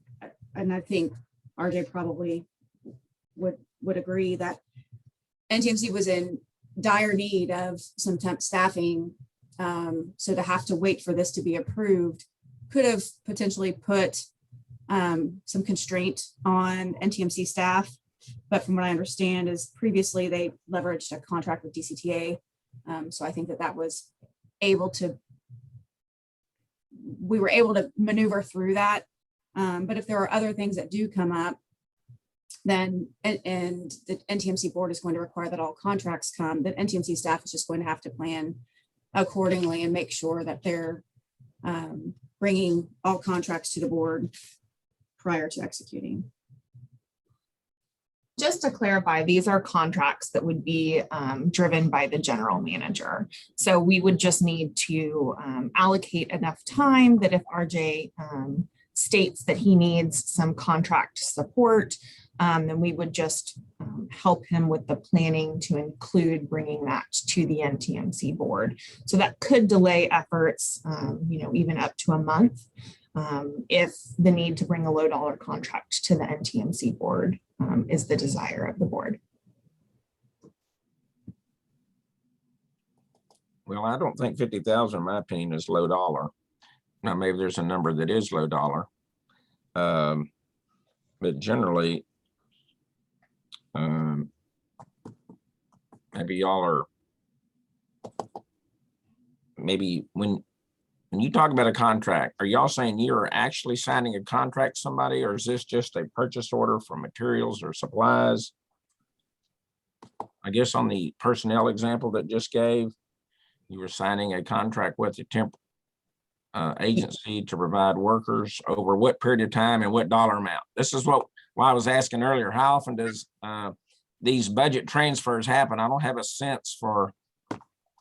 and I think RJ probably would agree that NTMC was in dire need of some temp staffing. So to have to wait for this to be approved could have potentially put some constraint on NTMC staff. But from what I understand is previously they leveraged a contract with DCTA. So I think that was we were able to maneuver through that. But if there are other things that do come up, then, and the NTMC board is going to require that all contracts come, then NTMC staff is just going to have to plan accordingly and make sure that they're bringing all contracts to the board prior to executing. Just to clarify, these are contracts that would be driven by the general manager. So we would just need to allocate enough time that if RJ states that he needs some contract support, then we would just help him with the planning to include bringing that to the NTMC board. So that could delay efforts, even up to a month if the need to bring a low dollar contract to the NTMC board is the desire of the board. Well, I don't think 50,000, in my opinion, is low dollar. Now, maybe there's a number that is low dollar. But generally, maybe y'all are, maybe when you talk about a contract, are y'all saying you're actually signing a contract with somebody, or is this just a purchase order for materials or supplies? I guess on the personnel example that just gave, you were signing a contract with the temp agency to provide workers over what period of time and what dollar amount. This is why I was asking earlier, how often does these budget transfers happen? I don't have a sense for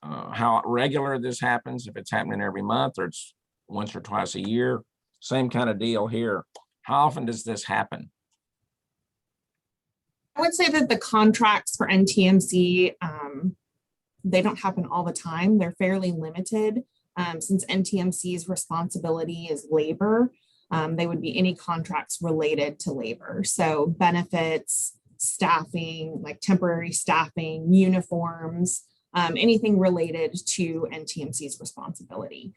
how regular this happens, if it's happening every month or it's once or twice a year. Same kind of deal here. How often does this happen? I would say that the contracts for NTMC They don't happen all the time. They're fairly limited. Since NTMC's responsibility is labor, they would be any contracts related to labor. So benefits, staffing, like temporary staffing, uniforms, anything related to NTMC's responsibility.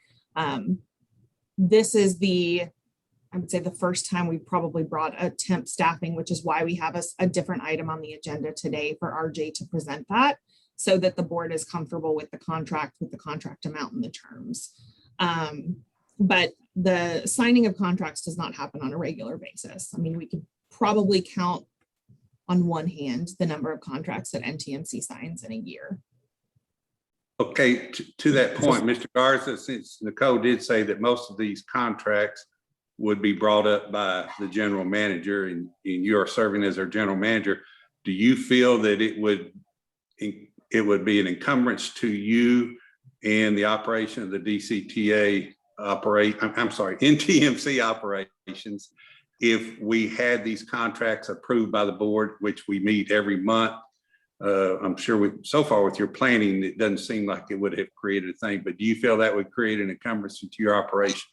This is I would say the first time we probably brought a temp staffing, which is why we have a different item on the agenda today for RJ to present that, so that the board is comfortable with the contract amount and the terms. But the signing of contracts does not happen on a regular basis. I mean, we could probably count on one hand the number of contracts that NTMC signs in a year. Okay, to that point, Mr. Garza, since Nicole did say that most of these contracts would be brought up by the general manager and you are serving as our general manager, do you feel that it would be an encumbrance to you and the operation of the DCTA NTMC operations if we had these contracts approved by the board, which we meet every month? I'm sure so far with your planning, it doesn't seem like it would have created a thing, but do you feel that would create an encumbrance to your operations?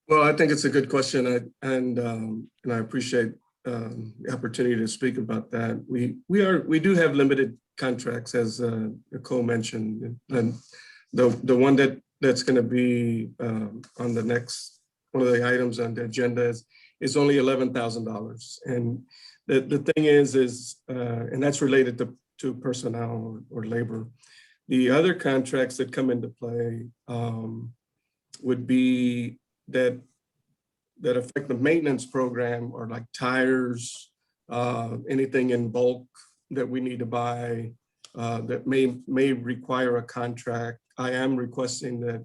Well, I think it's a good question, and I appreciate the opportunity to speak about that. We do have limited contracts, as Nicole mentioned, and the one that's going to be on the next one of the items on the agenda is only $11,000, and the thing is and that's related to personnel or labor. The other contracts that come into play would be that affect the maintenance program, or like tires, anything in bulk that we need to buy that may require a contract. I am requesting that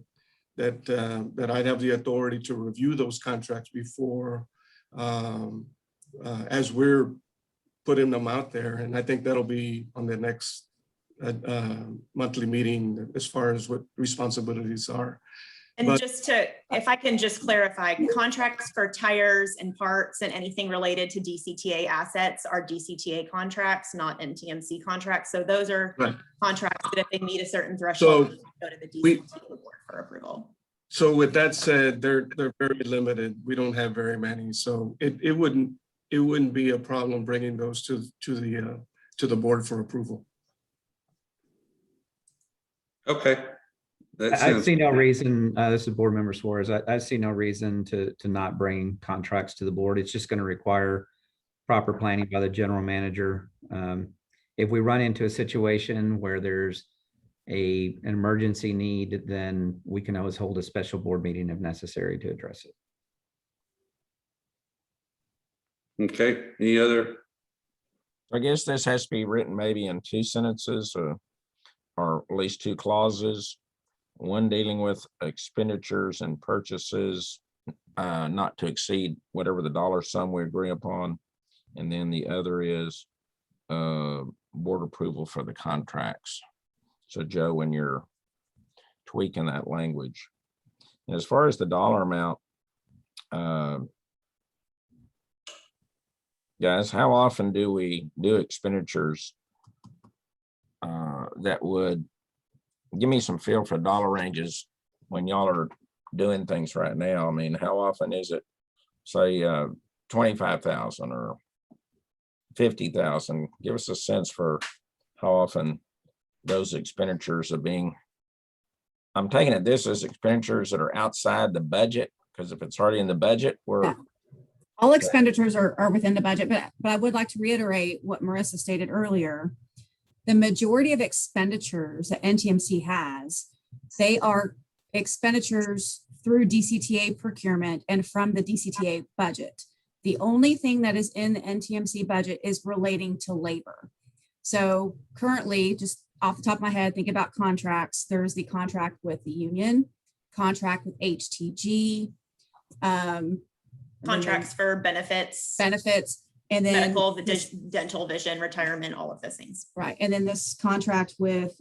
I'd have the authority to review those contracts before as we're putting them out there. And I think that'll be on the next monthly meeting as far as what responsibilities are. And But- if I can just clarify, contracts for tires and parts and anything related to DCTA assets are DCTA contracts, not NTMC contracts. So those are Right. contracts that if they meet a certain threshold, So go to the DCTA board for approval. So with that said, they're very limited. We don't have very many. So it wouldn't be a problem bringing those to the board for approval. Okay. I see no reason, this is Board Member Suarez, I see no reason to not bring contracts to the board. It's just going to require proper planning by the general manager. If we run into a situation where there's an emergency need, then we can always hold a special board meeting if necessary to address it. Okay, any other? I guess this has to be written maybe in 2 sentences or at least 2 clauses. One dealing with expenditures and purchases not to exceed whatever the dollar sum we agree upon. And then the other is board approval for the contracts. So Joe, when you're tweaking that language, and as far as the dollar amount, guys, how often do we do expenditures that would give me some feel for dollar ranges when y'all are doing things right now? I mean, how often is it, say, 25,000 or 50,000? Give us a sense for how often those expenditures are being, I'm taking it this as expenditures that are outside the budget, because if it's already in the budget, we're. Yeah. All expenditures are within the budget, but I would like to reiterate what Marissa stated earlier. The majority of expenditures that NTMC has, they are expenditures through DCTA procurement and from the DCTA budget. The only thing that is in the NTMC budget is relating to labor. So currently, just off the top of my head, think about contracts. There's the contract with the union, contract with HTG, Contracts for benefits, and then medical, dental, vision, retirement, all of those things. right. And then this contract with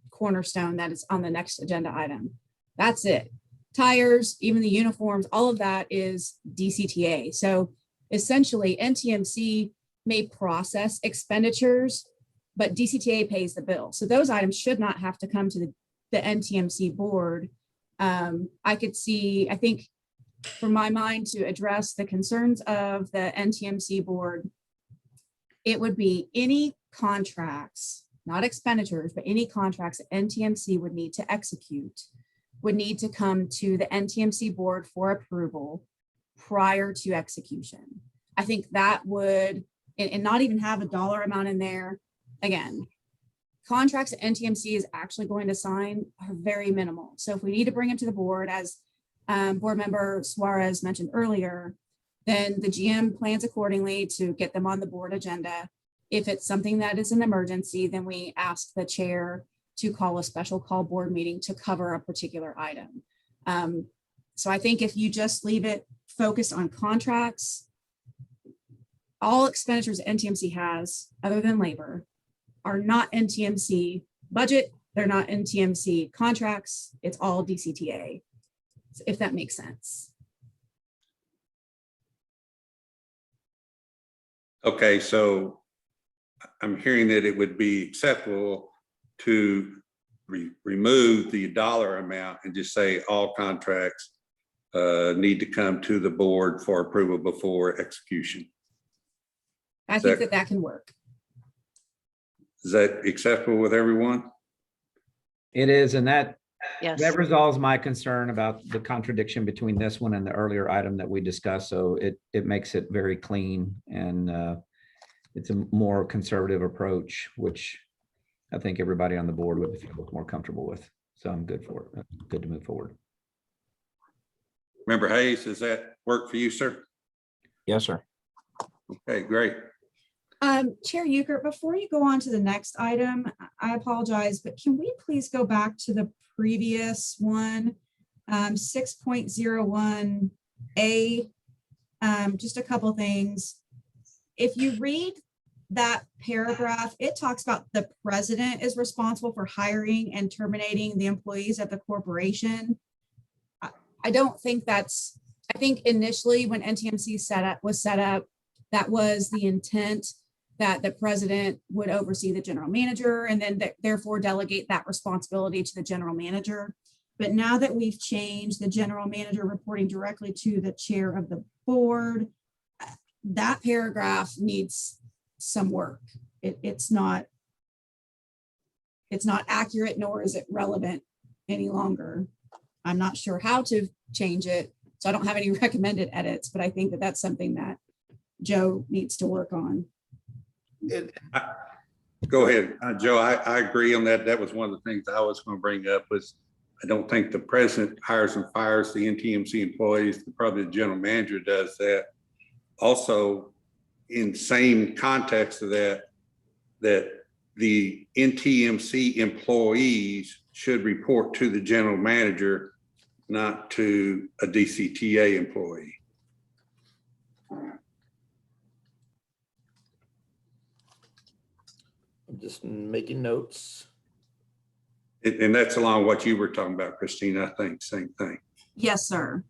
Cornerstone that is on the next agenda item. That's it. Tires, even the uniforms, all of that is DCTA. So essentially NTMC may process expenditures, but DCTA pays the bill. So those items should not have to come to the NTMC board. I could see, I think from my mind, to address the concerns of the NTMC board, it would be any contracts, not expenditures, but any contracts that NTMC would need to execute would need to come to the NTMC board for approval prior to execution. I think that would, and not even have a dollar amount in there. Again, contracts that NTMC is actually going to sign are very minimal. So if we need to bring them to the board, as board member Suarez mentioned earlier, then the GM plans accordingly to get them on the board agenda. If it's something that is an emergency, then we ask the chair to call a special call board meeting to cover a particular item. So I think if you just leave it focused on contracts, all expenditures NTMC has, other than labor, are not NTMC budget. They're not NTMC contracts. It's all DCTA, if that makes sense. Okay, so I'm hearing that it would be acceptable to remove the dollar amount and just say all contracts need to come to the board for approval before execution. I think that can work. Is that acceptable with everyone? It is, and that Yes. resolves my concern about the contradiction between this one and the earlier item that we discussed. So it makes it very clean, and it's a more conservative approach, which I think everybody on the board would feel more comfortable with. So I'm good for it. Good to move forward. Member Hayes, does that work for you, sir? Yes, sir. Okay, great. Chair Euchert, before you go on to the next item, I apologize, but can we please go back to the previous one, 6.01A? Just a couple things. If you read that paragraph, it talks about the president is responsible for hiring and terminating the employees of the corporation. I don't think that's, I think initially when NTMC was set up, that was the intent, that the president would oversee the general manager and then therefore delegate that responsibility to the general manager. But now that we've changed the general manager reporting directly to the chair of the board, that paragraph needs some work. It's not accurate, nor is it relevant any longer. I'm not sure how to change it, so I don't have any recommended edits, but I think that that's something that Joe needs to work on. Go ahead, Joe. I agree on that. That was one of the things I was going to bring up was I don't think the president hires and fires the NTMC employees. Probably the general manager does that. Also, in same context of that the NTMC employees should report to the general manager, not to a DCTA employee. I'm just making notes. And that's along what you were talking about, Christine, I think, same thing. Yes, sir.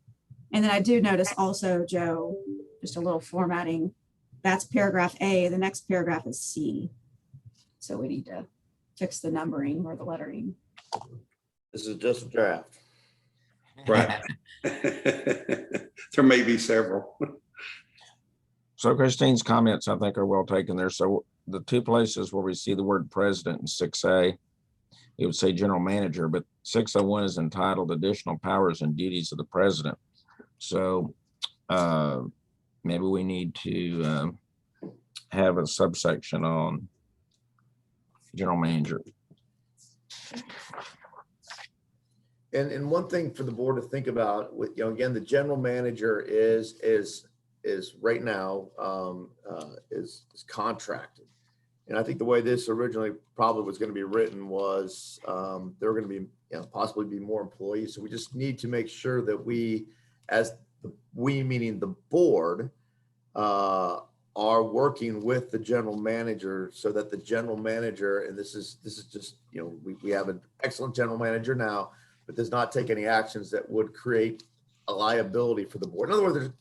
And then I do notice also, Joe, just a little formatting. That's paragraph A. The next paragraph is C. So we need to fix the numbering or the lettering. This is just a draft. Right. There may be several. So Christine's comments, I think, are well taken there. So the two places where we see the word president in 6A, it would say general manager, but 601 is entitled additional powers and duties of the president. So maybe we need to have a subsection on general manager. And one thing for the board to think about with, again, the general manager is right now is contracted. And I think the way this originally probably was going to be written was there were going to be, possibly be more employees. So we just need to make sure that we, meaning the board, are working with the general manager so that the general manager, and this is just, we have an excellent general manager now, but does not take any actions that would create a liability for the board. In other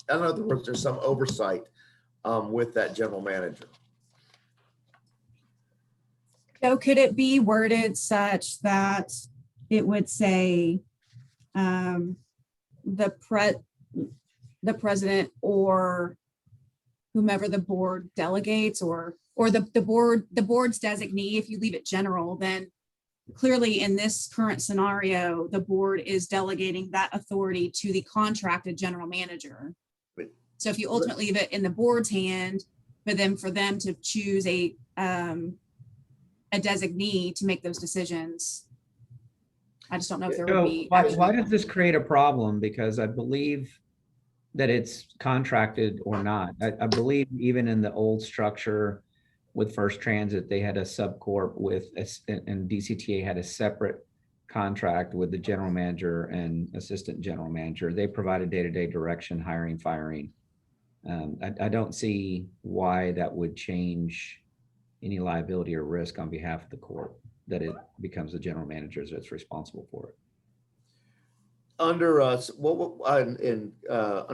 words, there's some oversight with that general manager. So could it be worded such that it would say the president or whomever the board delegates, or the board's designee? If you leave it general, then clearly in this current scenario, the board is delegating that authority to the contracted general manager. But- So if you ultimately leave it in the board's hand, but then for them to choose a designee to make those decisions, I just don't know if there would So be. why does this create a problem? Because I believe that it's contracted or not. I believe even in the old structure with First Transit, they had a subcorp with, and DCTA had a separate contract with the general manager and assistant general manager. They provided day-to-day direction, hiring, firing. I don't see why that would change any liability or risk on behalf of the court, that it becomes the general manager that's responsible for it. Under us, under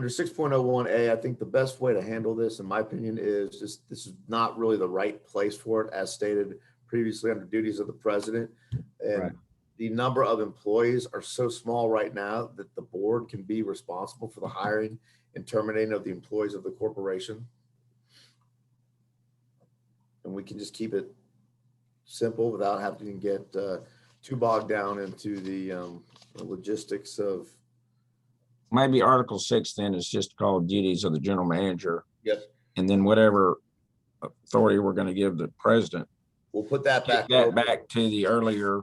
6.01A, I think the best way to handle this, in my opinion, is just, this is not really the right place for it, as stated previously under duties of the president. And Right. the number of employees are so small right now that the board can be responsible for the hiring and terminating of the employees of the corporation. And we can just keep it simple without having to get too bogged down into the logistics of. Maybe Article 6 then is just called duties of the general manager. Yes. And then whatever authority we're going to give the president, We'll put that get back. that back to the earlier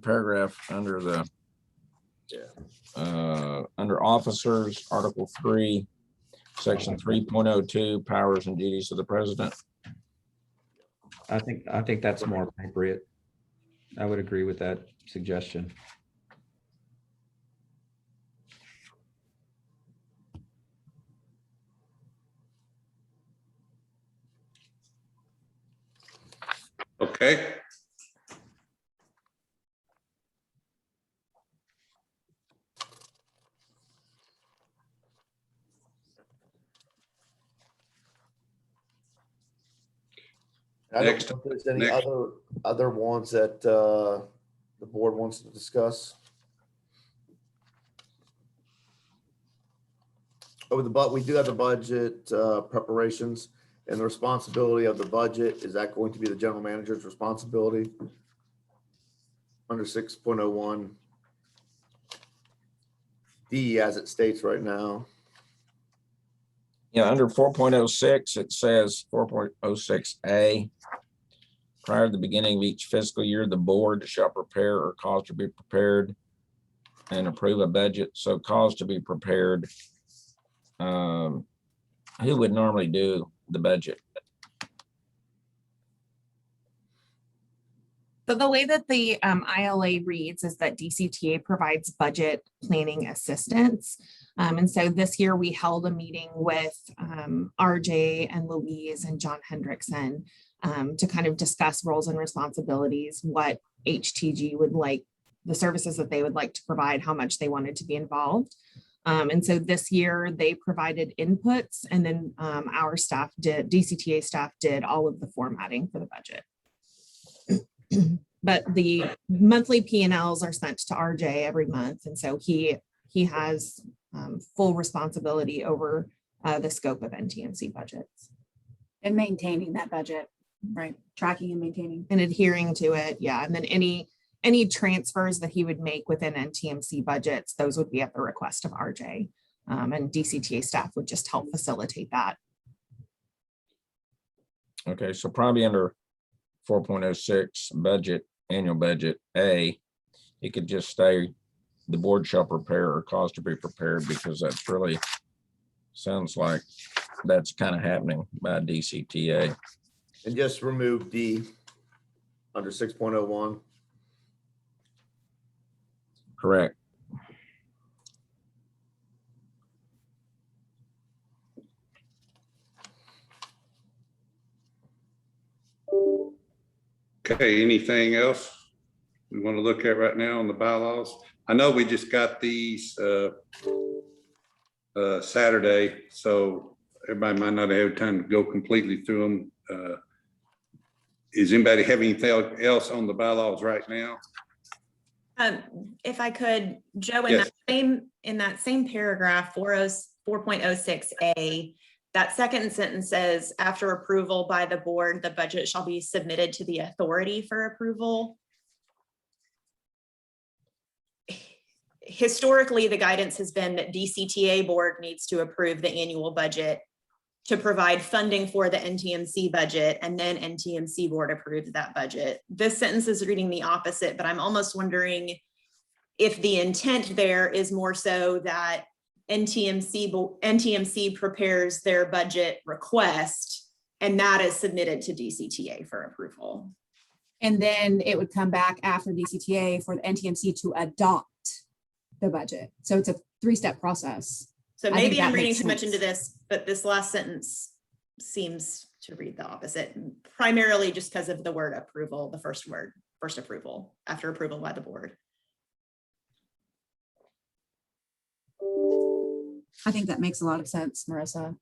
paragraph under the under officers, Article 3, Section 3.02, powers and duties of the president. I think that's more appropriate. I would agree with that suggestion. Okay. I don't Next- know if there's any next. other ones that the board wants to discuss. We do have the budget preparations, and the responsibility of the budget, is that going to be the general manager's responsibility? Under 6.01 D, as it states right now. Yeah, under 4.06, it says 4.06A. Prior to the beginning of each fiscal year, the board shall prepare or cause to be prepared and approve a budget. So cause to be prepared. Who would normally do the budget? So the way that the ILA reads is that DCTA provides budget planning assistance. And so this year we held a meeting with RJ and Louise and John Hendrickson to kind of discuss roles and responsibilities, what HTG would like, the services that they would like to provide, how much they wanted to be involved. And so this year they provided inputs, and then our staff did, DCTA staff did all of the formatting for the budget. But the monthly P&Ls are sent to RJ every month. And so he has full responsibility over the scope of NTMC budgets. And maintaining that budget, right? Tracking and maintaining. And adhering to it, yeah. And then any transfers that he would make within NTMC budgets, those would be at the request of RJ. And DCTA staff would just help facilitate that. Okay, so probably under 4.06 budget, annual budget A, it could just stay, the board shall prepare or cause to be prepared, because that's really sounds like that's kind of happening by DCTA. And just remove D under 6.01. Correct. Okay, anything else we want to look at right now on the bylaws? I know we just got these Saturday, so everybody might not have time to go completely through them. Does anybody have anything else on the bylaws right now? If I could, Joe, Yes. in that same paragraph, 4.06A, that second sentence says, after approval by the board, the budget shall be submitted to the authority for approval. Historically, the guidance has been that DCTA board needs to approve the annual budget to provide funding for the NTMC budget, and then NTMC board approves that budget. This sentence is reading the opposite, but I'm almost wondering if the intent there is more so that NTMC prepares their budget request, and that is submitted to DCTA for approval. And then it would come back after DCTA for the NTMC to adopt the budget. So it's a 3-step process. So I think maybe that I'm reading makes too much sense. into this, but this last sentence seems to read the opposite, primarily just because of the word approval, the first word, first approval, after approval by the board. I think that makes a lot of sense, Marissa.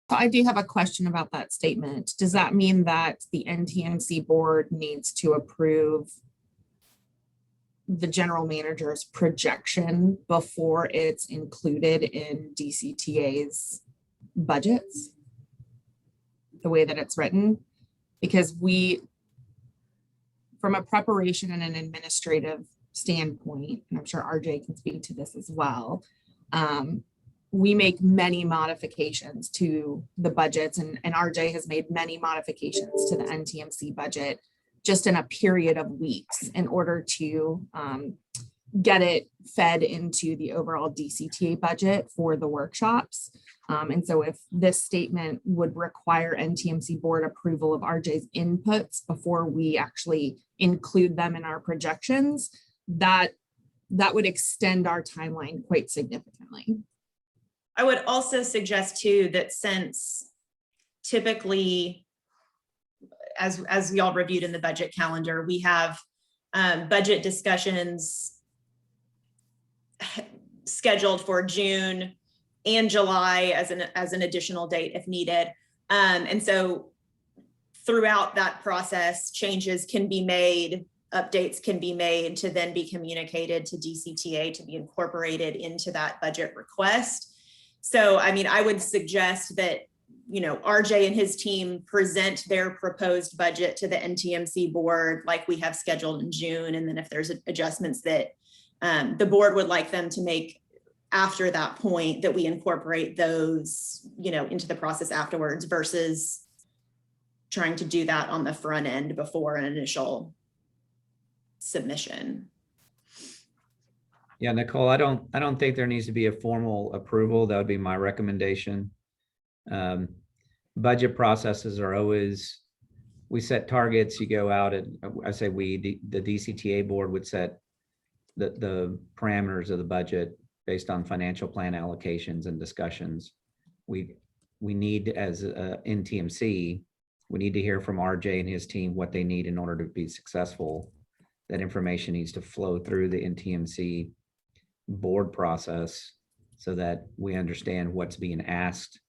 I do have a question about that statement. Does that mean that the NTMC board needs to approve the general manager's projection before it's included in DCTA's budgets? The way that it's written? Because from a preparation and an administrative standpoint, and I'm sure RJ can speak to this as well, we make many modifications to the budgets, and RJ has made many modifications to the NTMC budget just in a period of weeks in order to get it fed into the overall DCTA budget for the workshops. And so if this statement would require NTMC board approval of RJ's inputs before we actually include them in our projections, that would extend our timeline quite significantly. I would also suggest too, that since typically, as y'all reviewed in the budget calendar, we have budget discussions scheduled for June and July as an additional date if needed. And so throughout that process, changes can be made, updates can be made to then be communicated to DCTA to be incorporated into that budget request. So, I mean, I would suggest that, you know, RJ and his team present their proposed budget to the NTMC board like we have scheduled in June. And then if there's adjustments that the board would like them to make after that point, that we incorporate those, you know, into the process afterwards versus trying to do that on the front end before an initial submission. Yeah, Nicole, I don't think there needs to be a formal approval. That would be my recommendation. Budget processes are always, we set targets, you go out and I say the DCTA board would set the parameters of the budget based on financial plan allocations and discussions. We need, as NTMC, we need to hear from RJ and his team what they need in order to be successful. That information needs to flow through the NTMC board process so that we understand what's being asked.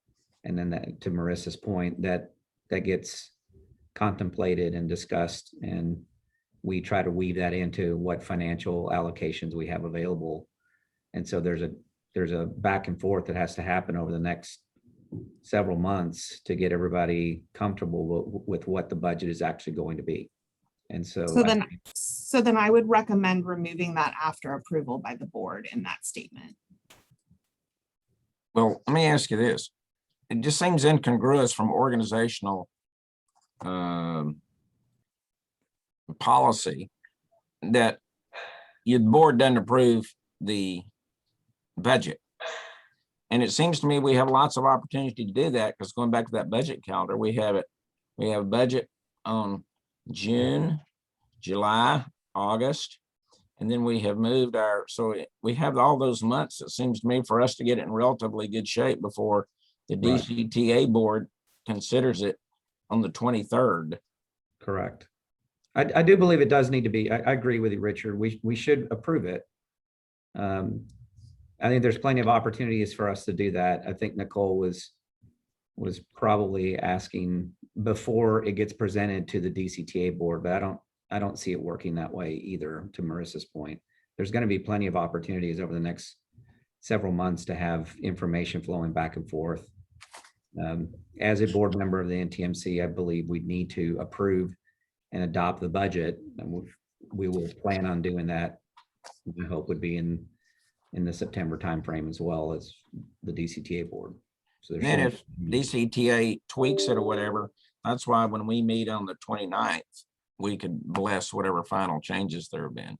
And then that, to Marissa's point, that gets contemplated and discussed, and we try to weave that into what financial allocations we have available. And so there's a back and forth that has to happen over the next several months to get everybody comfortable with what the budget is actually going to be. And so then I would recommend removing that after approval by the board in that statement. Well, let me ask you this. It just seems incongruous from organizational policy that your board doesn't approve the budget. And it seems to me we have lots of opportunity to do that, because going back to that budget calendar, we have budget on June, July, August, and then we have moved so we have all those months, it seems to me, for us to get it in relatively good shape before the DCTA board considers it on the 23rd. correct. I do believe it does need to be, I agree with you, Richard. We should approve it. I think there's plenty of opportunities for us to do that. I think Nicole was was probably asking before it gets presented to the DCTA board, but I don't see it working that way either, to Marissa's point. There's going to be plenty of opportunities over the next several months to have information flowing back and forth. As a board member of the NTMC, I believe we need to approve and adopt the budget. And we will plan on doing that. My hope would be in the September timeframe, as well as the DCTA board. So there's And still- if DCTA tweaks it or whatever, that's why when we meet on the 29th, we could bless whatever final changes there have been.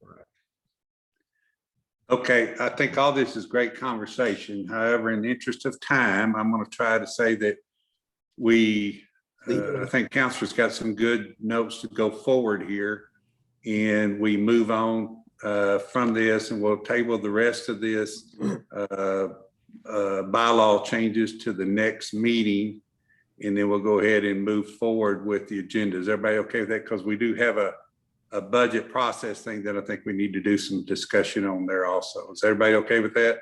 Okay, I think all this is great conversation. However, in the interest of time, I'm going to try to say that I think Council's got some good notes to go forward here, and we move on from this, and we'll table the rest of this bylaw changes to the next meeting, and then we'll go ahead and move forward with the agenda. Is everybody okay with that? Because we do have a budget process thing that I think we need to do some discussion on there also. Is everybody okay with that?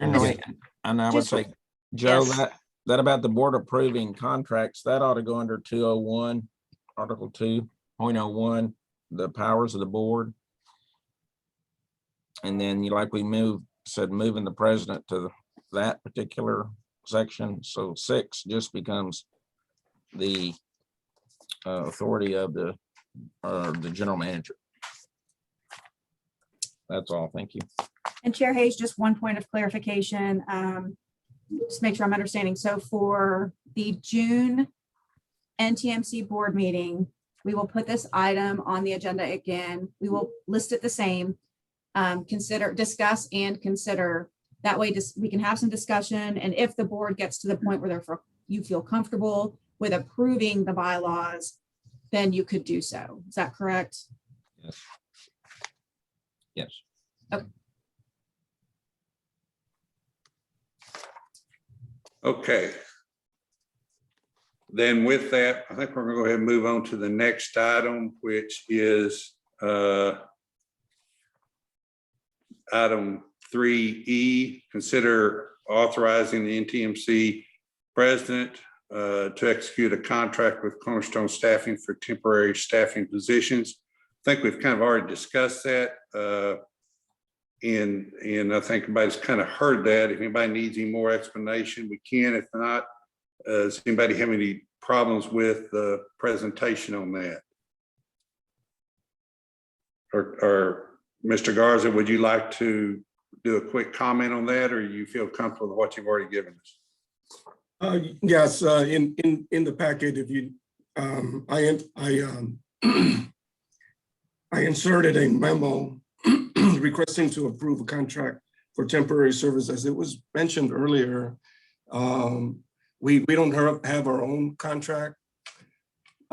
And I would Just- say, Joe, Yes. that about the board approving contracts, that ought to go under 201, Article 2.01, the powers of the board. And then like we said, moving the president to that particular section. So 6 just becomes the authority of the general manager. That's all. Thank you. And Chair Hayes, just one point of clarification, just make sure I'm understanding. So for the June NTMC board meeting, we will put this item on the agenda again. We will list it the same. Discuss and consider. That way we can have some discussion. And if the board gets to the point where you feel comfortable with approving the bylaws, then you could do so. Is that correct? Yes. Yes. Okay. Then with that, I think we're going to go ahead and move on to the next item, which is item 3E, consider authorizing the NTMC president to execute a contract with Cornerstone Staffing for temporary staffing positions. I think we've kind of already discussed that. And I think everybody's kind of heard that. If anybody needs any more explanation, we can. If not, does anybody have any problems with the presentation on that? Or Mr. Garza, would you like to do a quick comment on that, or you feel comfortable with what you've already given us? Yes, in the packet, if you, I inserted a memo requesting to approve a contract for temporary service. As it was mentioned earlier, we don't have our own contract.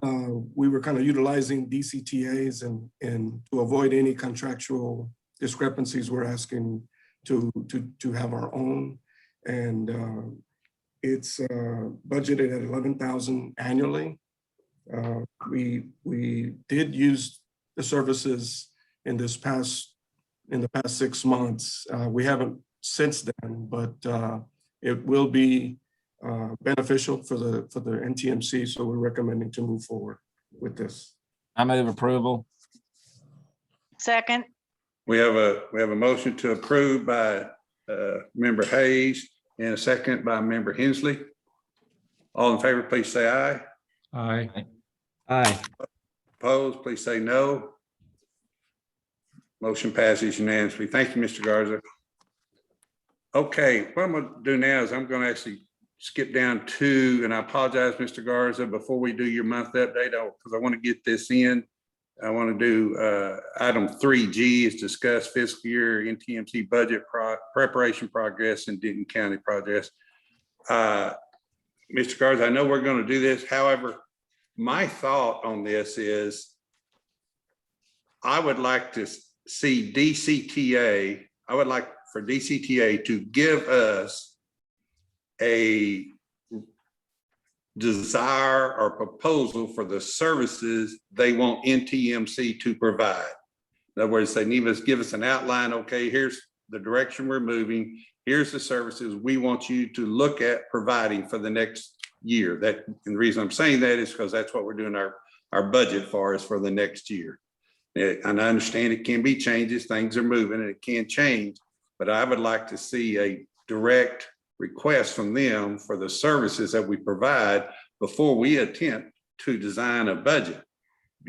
We were kind of utilizing DCTAs, and to avoid any contractual discrepancies, we're asking to have our own. And it's budgeted at $11,000 annually. We did use the services in the past 6 months. We haven't since then, but it will be beneficial for the NTMC. So we're recommending to move forward with this. I move approval. Second. We have a motion to approve by Member Hayes and a second by Member Hensley. All in favor, please say aye. Aye. Aye. Opposed, please say no. Motion passes unanimously. Thank you, Mr. Garza. Okay, what I'm going to do now is I'm going to actually skip down to, and I apologize, Mr. Garza, before we do your monthly update, because I want to get this in. I want to do item 3G is discuss fiscal year NTMC budget preparation progress in Denton County projects. Mr. Garza, I know we're going to do this. However, my thought on this is I would like to see DCTA, I would like for DCTA to give us a desire or proposal for the services they want NTMC to provide. In other words, they need to give us an outline. Okay, here's the direction we're moving. Here's the services we want you to look at providing for the next year. That, and the reason I'm saying that is because that's what we're doing our budget for, is for the next year. And I understand it can be changes, things are moving and it can change, but I would like to see a direct request from them for the services that we provide before we attempt to design a budget.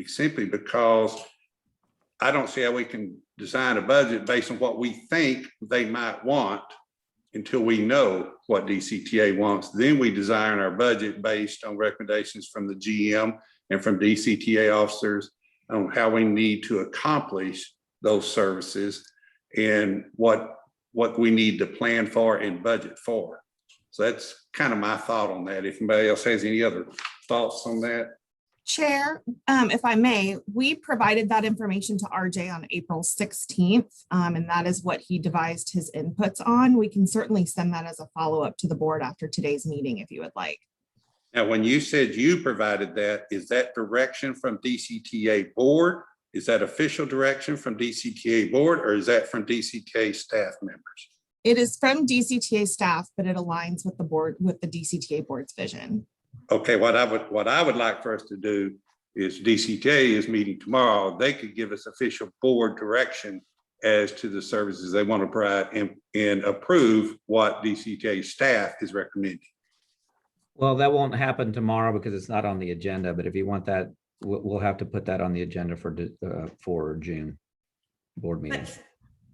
Simply because I don't see how we can design a budget based on what we think they might want until we know what DCTA wants. Then we design our budget based on recommendations from the GM and from DCTA officers on how we need to accomplish those services and what we need to plan for and budget for. So that's kind of my thought on that. If anybody else has any other thoughts on that. Chair, if I may, we provided that information to RJ on April 16th, and that is what he devised his inputs on. We can certainly send that as a follow-up to the board after today's meeting if you would like. Now, when you said you provided that, is that direction from DCTA board? Is that official direction from DCTA board, or is that from DCTA staff members? It is from DCTA staff, but it aligns with the board, with the DCTA board's vision. Okay, what I would like for us to do is DCTA is meeting tomorrow. They could give us official board direction as to the services they want to provide and approve what DCTA staff is recommending. Well, that won't happen tomorrow because it's not on the agenda, but if you want that, we'll have to put that on the agenda for June board meeting.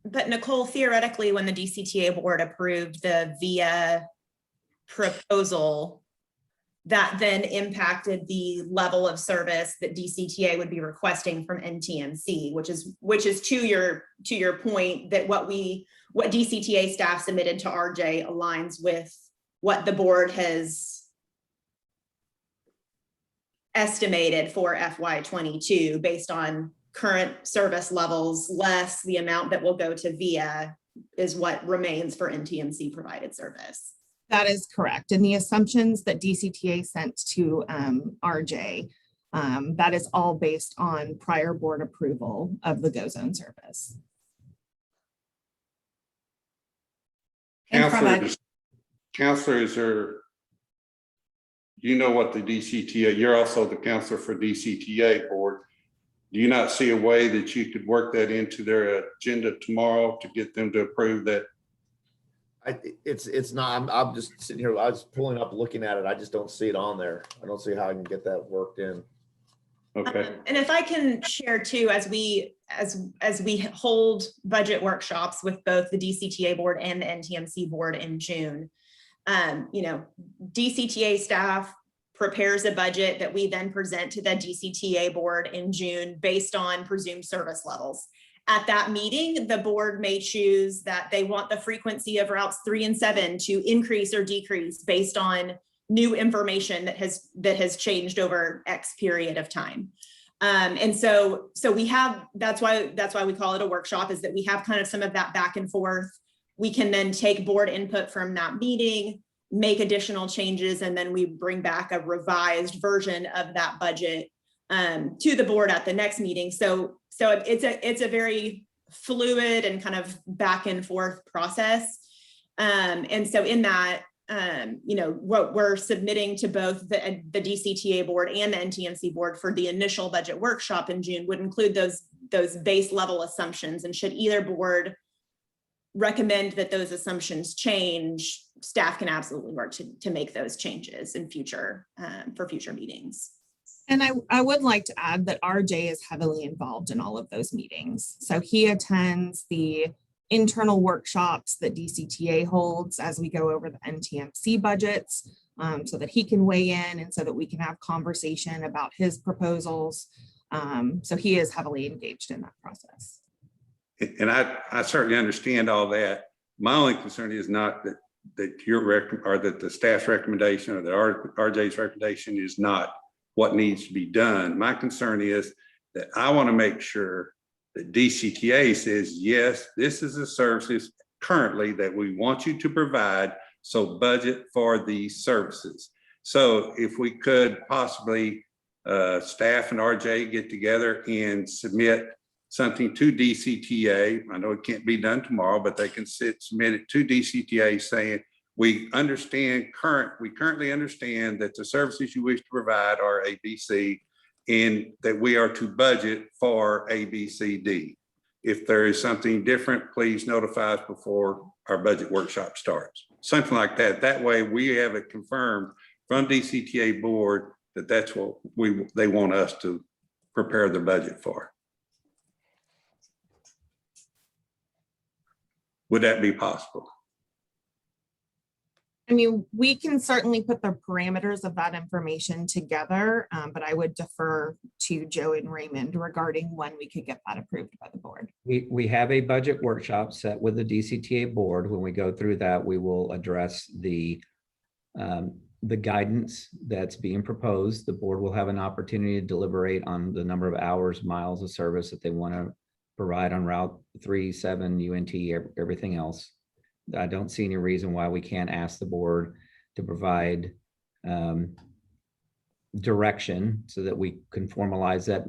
But Nicole, theoretically, when the DCTA board approved the VIA proposal, that then impacted the level of service that DCTA would be requesting from NTMC, which is to your point that what DCTA staff submitted to RJ aligns with what the board has estimated for FY22 based on current service levels, less the amount that will go to VIA is what remains for NTMC provided service. That is correct. And the assumptions that DCTA sent to RJ, that is all based on prior board approval of the GO Zone service. Counselors are, you know what the DCTA, you're also the counselor for DCTA board. Do you not see a way that you could work that into their agenda tomorrow to get them to approve that? It's not, I'm just sitting here, I was pulling up, looking at it. I just don't see it on there. I don't see how I can get that worked in. Okay. And if I can share too, as we hold budget workshops with both the DCTA board and the NTMC board in June, DCTA staff prepares a budget that we then present to the DCTA board in June based on presumed service levels. At that meeting, the board may choose that they want the frequency of routes 3 and 7 to increase or decrease based on new information that has changed over X period of time. And so we have, that's why we call it a workshop, is that we have kind of some of that back and forth. We can then take board input from that meeting, make additional changes, and then we bring back a revised version of that budget to the board at the next meeting. So it's a very fluid and kind of back and forth process. And so in that, what we're submitting to both the DCTA board and the NTMC board for the initial budget workshop in June would include those base level assumptions, and should either board recommend that those assumptions change, staff can absolutely work to make those changes in future for future meetings. And I would like to add that RJ is heavily involved in all of those meetings. So he attends the internal workshops that DCTA holds as we go over the NTMC budgets, so that he can weigh in and so that we can have conversation about his proposals. So he is heavily engaged in that process. And I certainly understand all that. My only concern is not that the staff's recommendation or that RJ's recommendation is not what needs to be done. My concern is that I want to make sure that DCTA says, yes, this is the services currently that we want you to provide, so budget for these services. So if we could possibly, staff and RJ get together and submit something to DCTA. I know it can't be done tomorrow, but they can submit it to DCTA saying, we currently understand that the services you wish to provide are ABC, and that we are to budget for ABCD. If there is something different, please notify us before our budget workshop starts. Something like that. That way we have it confirmed from DCTA board that that's what they want us to prepare the budget for. Would that be possible? I mean, we can certainly put the parameters of that information together, but I would defer to Joe and Raymond regarding when we could get that approved by the board. We have a budget workshop set with the DCTA board. When we go through that, we will address the guidance that's being proposed. The board will have an opportunity to deliberate on the number of hours, miles of service that they want to provide on Route 3, 7, UNT, everything else. I don't see any reason why we can't ask the board to provide direction so that we can formalize that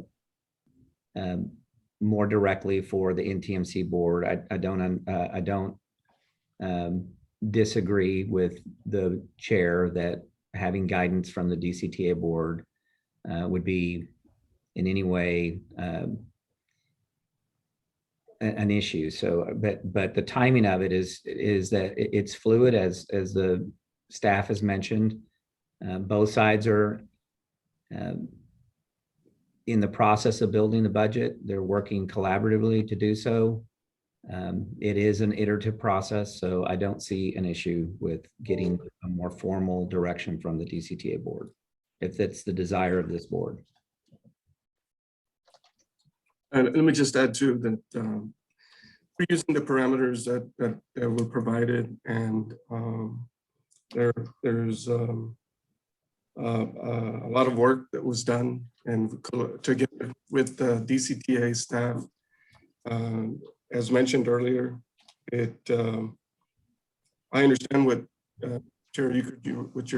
more directly for the NTMC board. I don't disagree with the chair that having guidance from the DCTA board would be in any way an issue. So, but the timing of it is that it's fluid, as the staff has mentioned. Both sides are in the process of building the budget. They're working collaboratively to do so. It is an iterative process, so I don't see an issue with getting a more formal direction from the DCTA board, if that's the desire of this board. And let me just add too that we're using the parameters that were provided, and there's a lot of work that was done, and together with the DCTA staff, as mentioned earlier, I understand what Chair, what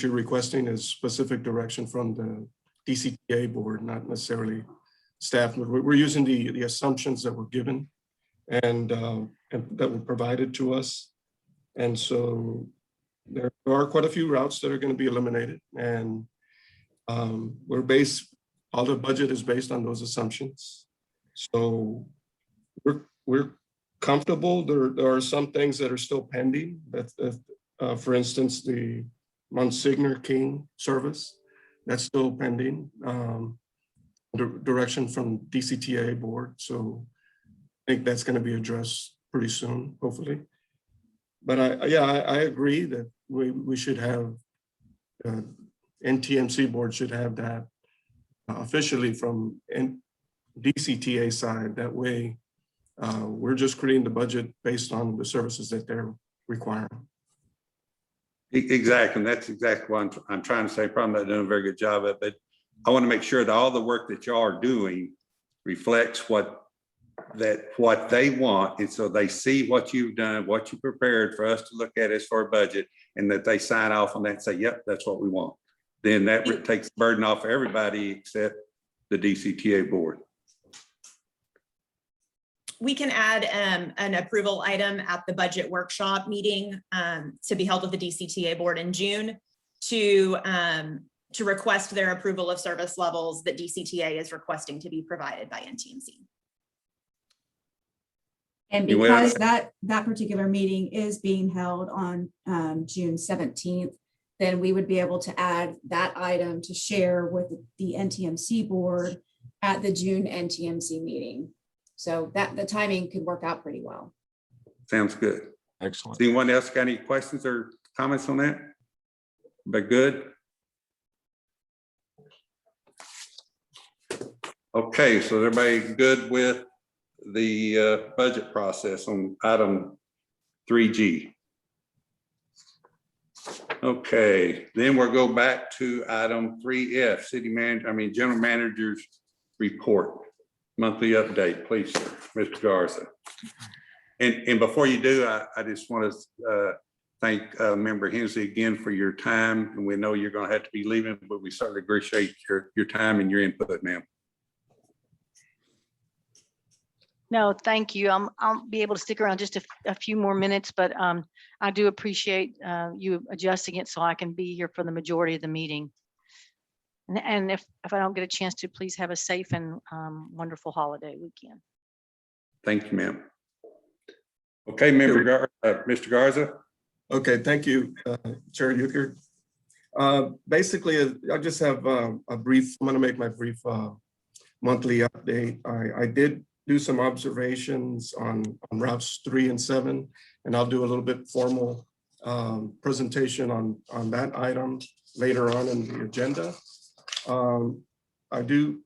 you're requesting is specific direction from the DCTA board, not necessarily staff. We're using the assumptions that were given and that were provided to us. And so there are quite a few routes that are going to be eliminated, and all the budget is based on those assumptions. So we're comfortable. There are some things that are still pending. For instance, the Monsignor King service, that's still pending. Direction from DCTA board. So I think that's going to be addressed pretty soon, hopefully. But I agree that we should have, NTMC board should have that officially from DCTA side. That way we're just creating the budget based on the services that they're requiring. Exactly. And that's exactly what I'm trying to say. Probably not doing a very good job of it, but I want to make sure that all the work that y'all are doing reflects what they want. And so they see what you've done, what you prepared for us to look at as for a budget, and that they sign off on that and say, yep, that's what we want. Then that takes the burden off of everybody except the DCTA board. We can add an approval item at the budget workshop meeting to be held with the DCTA board in June to request their approval of service levels that DCTA is requesting to be provided by NTMC. And because that particular meeting is being held on June 17th, then we would be able to add that item to share with the NTMC board at the June NTMC meeting. So that the timing could work out pretty well. Sounds good. Excellent. Anyone else got any questions or comments on that? But good. Okay, so everybody good with the budget process on item 3G? Okay, then we'll go back to item 3F, General Manager's report, monthly update, please, sir, Mr. Garza. And before you do, I just want to thank Member Hensley again for your time. And we know you're going to have to be leaving, but we certainly appreciate your time and your input, ma'am. No, thank you. I'll be able to stick around just a few more minutes, but I do appreciate you adjusting it so I can be here for the majority of the meeting. And if I don't get a chance to, please have a safe and wonderful holiday weekend. Thank you, ma'am. Okay, Mr. Garza. Okay, thank you, Chair Euchre. Basically, I just have a brief, I'm gonna make my brief monthly update. I did do some observations on routes 3 and 7, and I'll do a little bit formal presentation on that item later on in the agenda. I do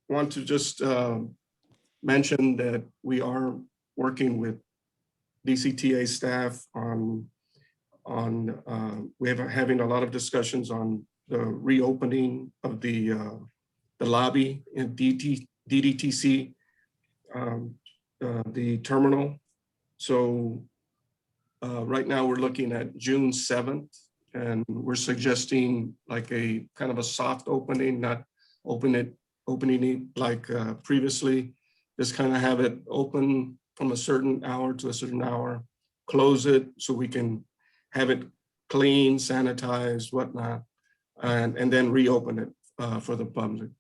want to just mention that we are working with DCTA staff on having a lot of discussions on the reopening of the lobby in DDTC, the terminal. So right now we're looking at June 7th, and we're suggesting like a kind of a soft opening, not opening it like previously. Just kind of have it open from a certain hour to a certain hour, close it so we can have it clean, sanitized, whatnot, and then reopen it for the public.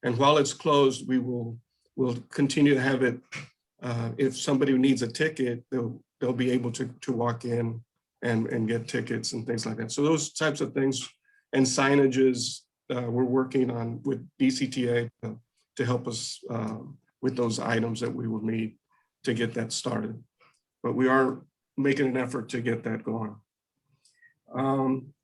And while it's closed, we'll continue to have it. If somebody needs a ticket, they'll be able to walk in and get tickets and things like that. So those types of things and signages we're working on with DCTA to help us with those items that we will need to get that started. But we are making an effort to get that going.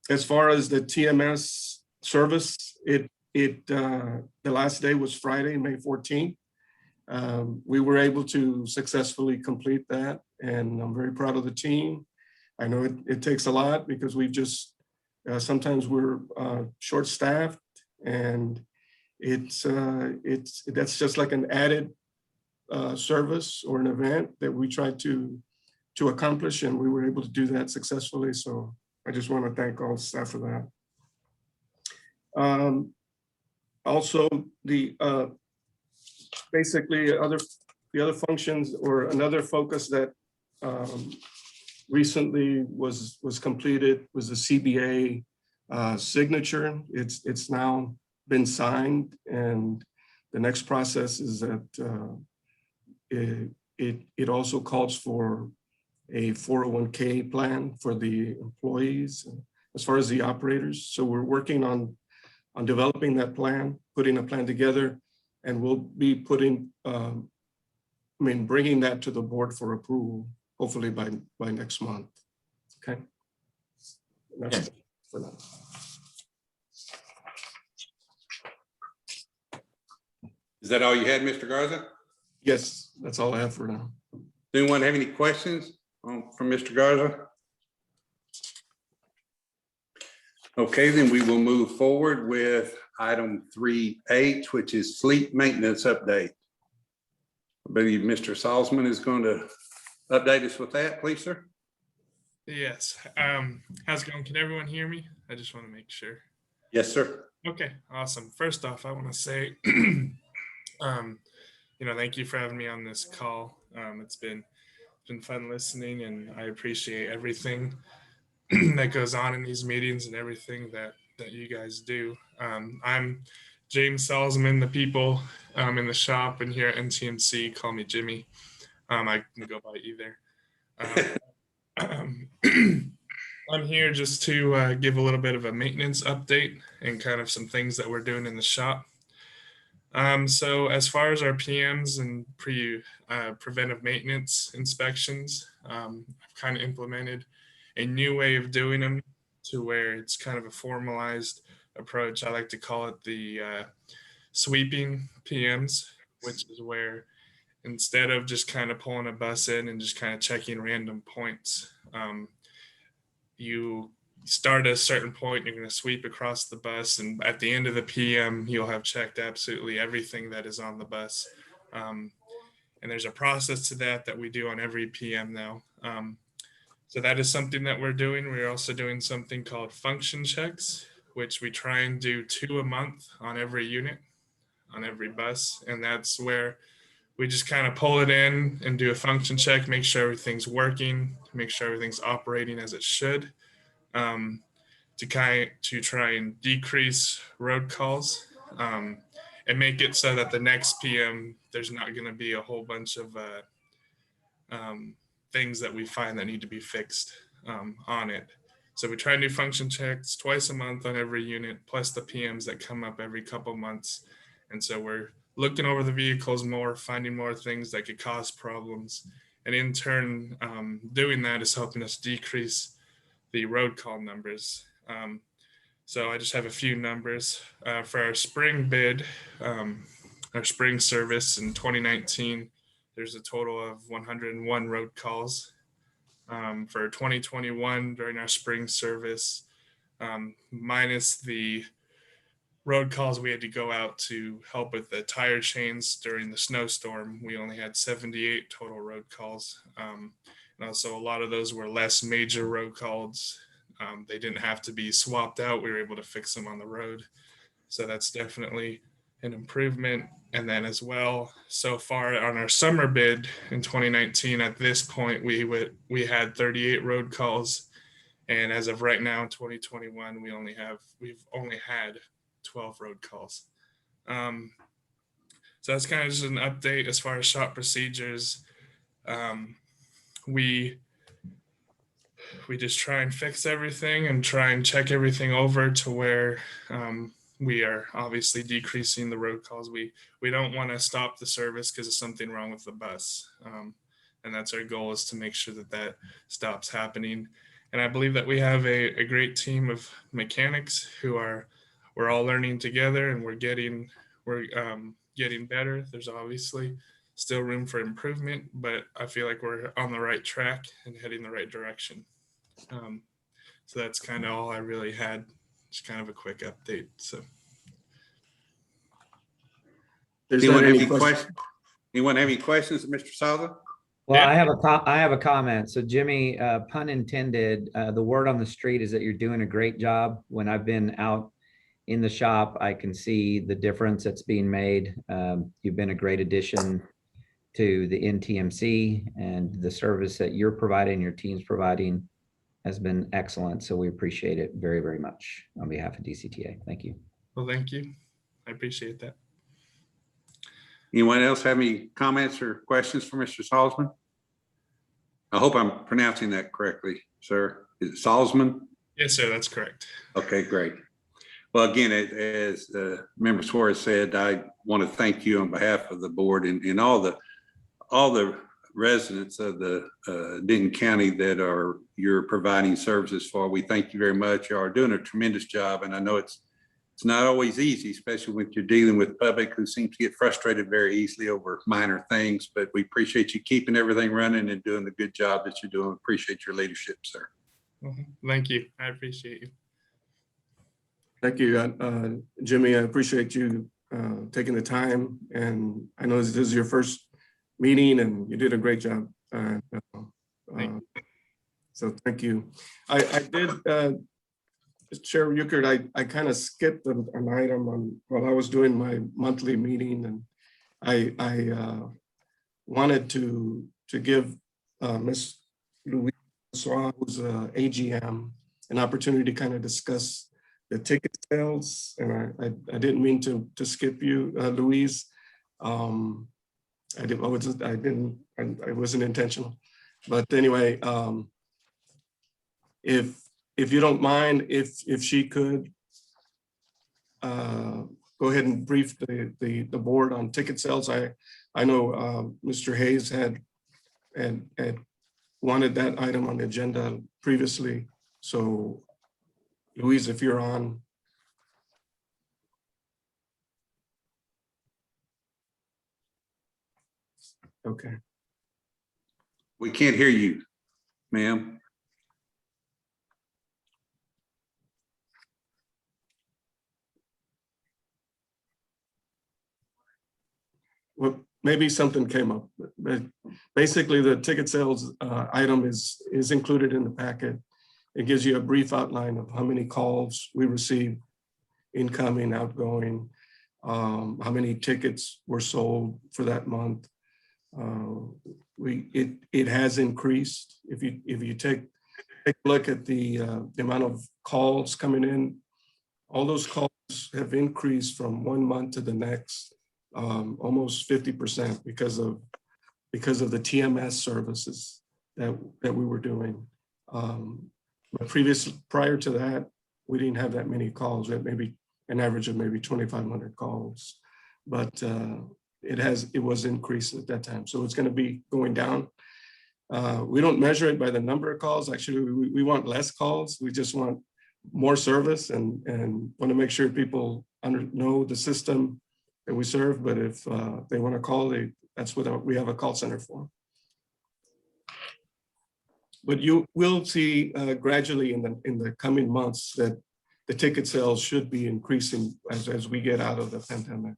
As far as the TMS service, the last day was Friday, May 14th. We were able to successfully complete that, and I'm very proud of the team. I know it takes a lot because we've just, sometimes we're short-staffed, and that's just like an added service or an event that we try to accomplish, and we were able to do that successfully. So I just want to thank all the staff for that. Also, basically the other functions or another focus that recently was completed was the CBA signature. It's now been signed, and the next process is that it also calls for a 401k plan for the employees as far as the operators. So we're working on developing that plan, putting a plan together, and we'll be putting, bringing that to the board for approval, hopefully by next month. Okay. That's for that. Is that all you had, Mr. Garza? Yes, that's all I have for now. Does anyone have any questions from Mr. Garza? Okay, then we will move forward with item 3H, which is fleet maintenance update. I believe Mr. Salzman is going to update us with that, please, sir. Yes. How's it going? Can everyone hear me? I just want to make sure. Yes, sir. Okay, awesome. First off, I want to say, thank you for having me on this call. It's been fun listening, and I appreciate everything that goes on in these meetings and everything that you guys do. I'm James Salzman. The people in the shop and here at NTMC call me Jimmy. I can go by either. I'm here just to give a little bit of a maintenance update and kind of some things that we're doing in the shop. So as far as our PMs and preventive maintenance inspections, I've kind of implemented a new way of doing them to where it's kind of a formalized approach. I like to call it the sweeping PMs, which is where instead of just kind of pulling a bus in and just kind of checking random points, you start at a certain point, you're going to sweep across the bus, and at the end of the PM, you'll have checked absolutely everything that is on the bus. And there's a process to that we do on every PM now. So that is something that we're doing. We're also doing something called function checks, which we try and do 2 a month on every unit, on every bus. And that's where we just kind of pull it in and do a function check, make sure everything's working, make sure everything's operating as it should, to try and decrease road calls, and make it so that the next PM there's not going to be a whole bunch of things that we find that need to be fixed on it. So we try and do function checks twice a month on every unit, plus the PMs that come up every couple months. And so we're looking over the vehicles more, finding more things that could cause problems. And in turn, doing that is helping us decrease the road call numbers. So I just have a few numbers for our spring bid, our spring service in 2019. There's a total of 101 road calls. For 2021 during our spring service, minus the road calls we had to go out to help with the tire chains during the snowstorm, we only had 78 total road calls. And also a lot of those were less major road calls. They didn't have to be swapped out. We were able to fix them on the road. So that's definitely an improvement. And then as well, so far on our summer bid in 2019, at this point, we had 38 road calls. And as of right now in 2021, we've only had 12 road calls. So that's kind of just an update as far as shop procedures. We just try and fix everything and try and check everything over to where we are obviously decreasing the road calls. We don't want to stop the service because of something wrong with the bus. And that's our goal, is to make sure that stops happening. And I believe that we have a great team of mechanics we're all learning together, and we're getting better. There's obviously still room for improvement, but I feel like we're on the right track and heading the right direction. So that's kind of all I really had. Just kind of a quick update. So, anyone have any questions? Anyone have any questions, Mr. Southern? Well, Yeah. I have a comment. So Jimmy, pun intended, the word on the street is that you're doing a great job. When I've been out in the shop, I can see the difference that's being made. You've been a great addition to the NTMC, and the service that you're providing, your team's providing, has been excellent. So we appreciate it very, very much on behalf of DCTA. Thank you. Well, thank you. I appreciate that. Anyone else have any comments or questions for Mr. Salzman? I hope I'm pronouncing that correctly, sir. Is it Salzman? Yes, sir. That's correct. Okay, great. Well, again, as Member Suarez said, I want to thank you on behalf of the board and all the residents of the Denton County that you're providing services for. We thank you very much. You are doing a tremendous job, and I know it's not always easy, especially when you're dealing with public who seems to get frustrated very easily over minor things. But we appreciate you keeping everything running and doing the good job that you're doing. Appreciate your leadership, sir. Thank you. I appreciate you. Thank you, Jimmy. I appreciate you taking the time, and I know this is your first meeting, and you did a great job. So thank you. I did, Chair Euchert, I kind of skipped an item while I was doing my monthly meeting, and I wanted to give Ms. Louise, who's AGM, an opportunity to kind of discuss the ticket sales, and I didn't mean to skip you, Louise. It wasn't intentional, but anyway, if you don't mind, if she could go ahead and brief the board on ticket sales. I know Mr. Hayes had wanted that item on the agenda previously, so. Louise, if you're on. Okay. We can't hear you, ma'am. Well, maybe something came up, but basically the ticket sales item is included in the packet. It gives you a brief outline of how many calls we received, incoming, outgoing, how many tickets were sold for that month. It has increased. If you take a look at the amount of calls coming in, all those calls have increased from 1 month to the next, almost 50% because of the TMS services that we were doing. But prior to that, we didn't have that many calls. We had maybe an average of maybe 2,500 calls, but it was increased at that time. So it's going to be going down. We don't measure it by the number of calls. Actually, we want less calls. We just want more service and want to make sure people know the system that we serve. But if they want to call, that's what we have a call center for. But you will see gradually in the coming months that the ticket sales should be increasing as we get out of the pandemic.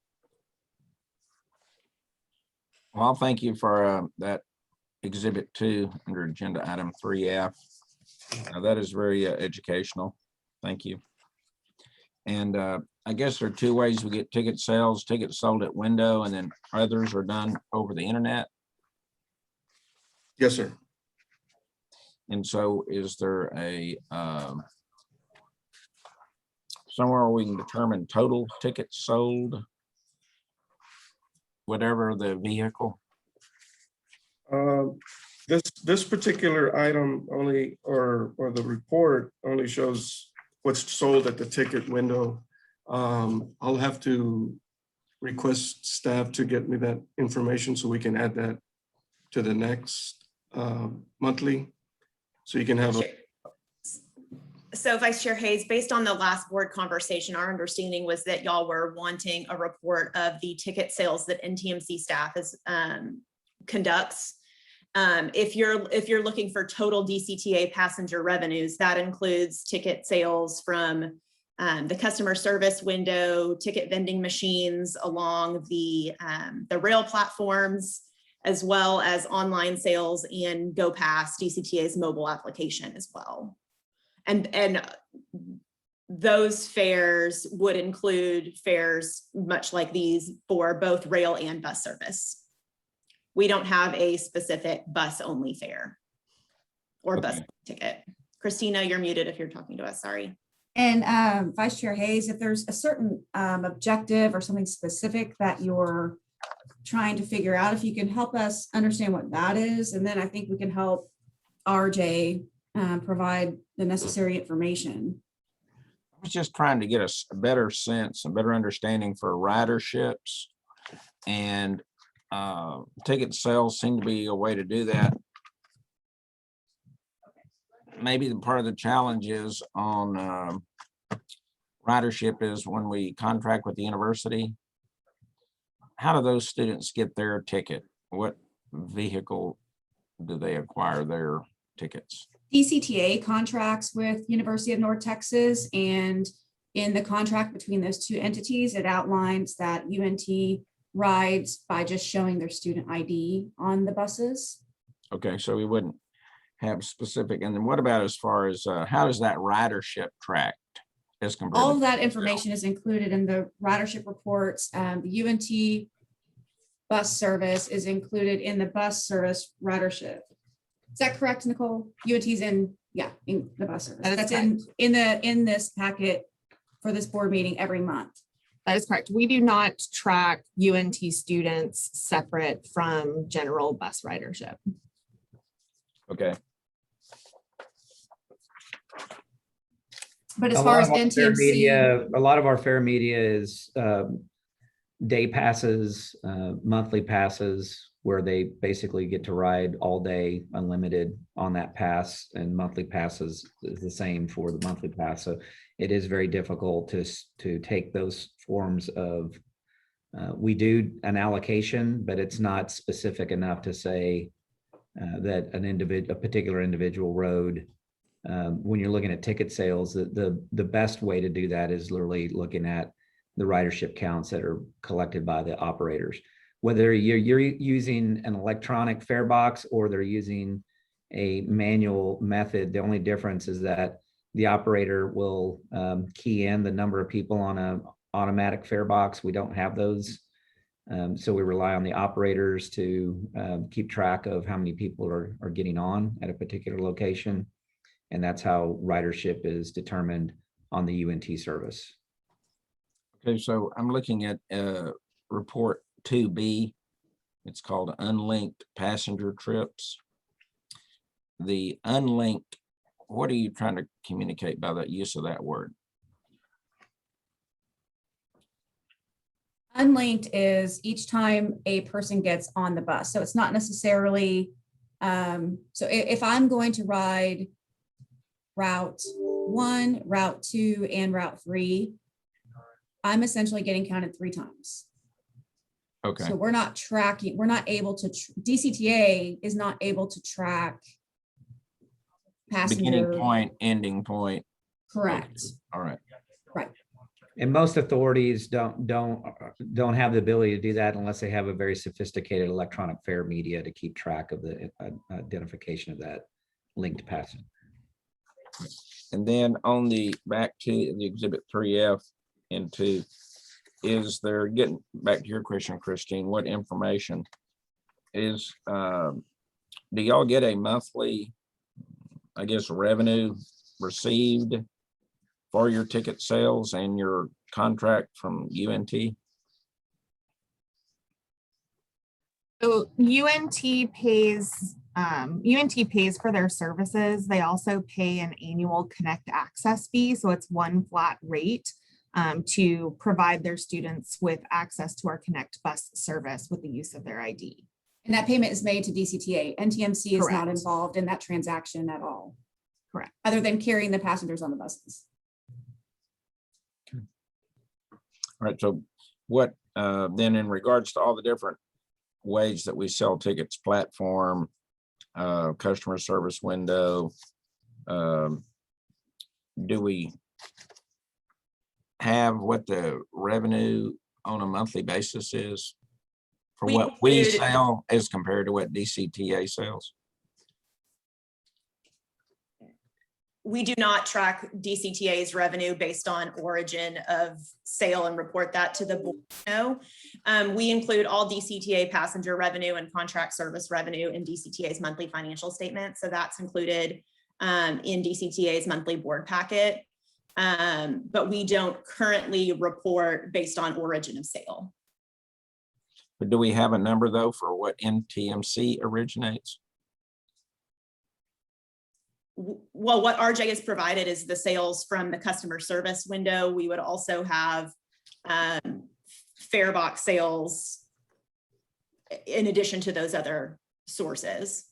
Well, thank you for that exhibit 2 under agenda item 3F. That is very educational. Thank you. And I guess there are 2 ways we get ticket sales: tickets sold at window, and then others are done over the internet. Yes, sir. And so is there a somewhere we can determine total tickets sold, whatever the vehicle? This particular item only, or the report only shows what's sold at the ticket window. I'll have to request staff to get me that information so we can add that to the next monthly. So you can have So Vice Chair Hayes, based on the last board conversation, our understanding was that y'all were wanting a report of the ticket sales that NTMC staff conducts. If you're looking for total DCTA passenger revenues, that includes ticket sales from the customer service window, ticket vending machines along the rail platforms, as well as online sales and GoPass, DCTA's mobile application as well. And those fares would include fares much like these for both rail and bus service. We don't have a specific bus only fare or bus ticket. Christina, you're muted if you're talking to us, sorry. And Vice Chair Hayes, if there's a certain objective or something specific that you're trying to figure out, if you can help us understand what that is, and then I think we can help RJ provide the necessary information. I was just trying to get a better sense, a better understanding for riderships, and ticket sales seem to be a way to do that. Maybe the part of the challenge is on ridership is when we contract with the university. How do those students get their ticket? What vehicle do they acquire their tickets? DCTA contracts with University of North Texas, and in the contract between those 2 entities, it outlines that UNT rides by just showing their student ID on the buses. Okay, so we wouldn't have specific. And then what about as far as how does that ridership tracked as compared? All of that information is included in the ridership reports. The UNT bus service is included in the bus service ridership. Is that correct, Nicole? UNT's in the bus service. That's in this packet for this board meeting every month. That is correct. We do not track UNT students separate from general bus ridership. Okay. But as far as NTMC, a lot of our fare media is day passes, monthly passes, where they basically get to ride all day unlimited on that pass, and monthly passes is the same for the monthly pass. So it is very difficult to take those forms of, we do an allocation, but it's not specific enough to say that a particular individual road. When you're looking at ticket sales, the best way to do that is literally looking at the ridership counts that are collected by the operators. Whether you're using an electronic fare box or they're using a manual method, the only difference is that the operator will key in the number of people on an automatic fare box. We don't have those So we rely on the operators to keep track of how many people are getting on at a particular location. And that's how ridership is determined on the UNT service. Okay, so I'm looking at report 2B. It's called unlinked passenger trips. The unlinked, what are you trying to communicate by the use of that word? Unlinked is each time a person gets on the bus. So it's not necessarily, if I'm going to ride route 1, route 2, and route 3, I'm essentially getting counted 3 times. Okay. So we're not tracking, we're not able to, DCTA is not able to track Beginning passenger. point, ending point. Correct. All right. Right. And most authorities don't have the ability to do that unless they have a very sophisticated electronic fare media to keep track of the identification of that linked passenger. And then on the back to the exhibit 3F and 2, is there, getting back to your question, Christine, what information is, do y'all get a monthly, I guess, revenue received for your ticket sales and your contract from UNT? So UNT pays for their services. They also pay an annual Connect access fee. So it's one flat rate to provide their students with access to our Connect bus service with the use of their ID. And that payment is made to DCTA. NTMC is not Correct. involved in that transaction at all. Correct. Other than carrying the passengers on the buses. All right, so what, then in regards to all the different ways that we sell tickets, platform, customer service window, do we have what the revenue on a monthly basis is for We what we included- sell as compared to what DCTA sells? We do not track DCTA's revenue based on origin of sale and report that to the board. No, we include all DCTA passenger revenue and contract service revenue in DCTA's monthly financial statement. So that's included in DCTA's monthly board packet. But we don't currently report based on origin of sale. But do we have a number though for what NTMC originates? Well, what RJ has provided is the sales from the customer service window. We would also have fare box sales in addition to those other sources.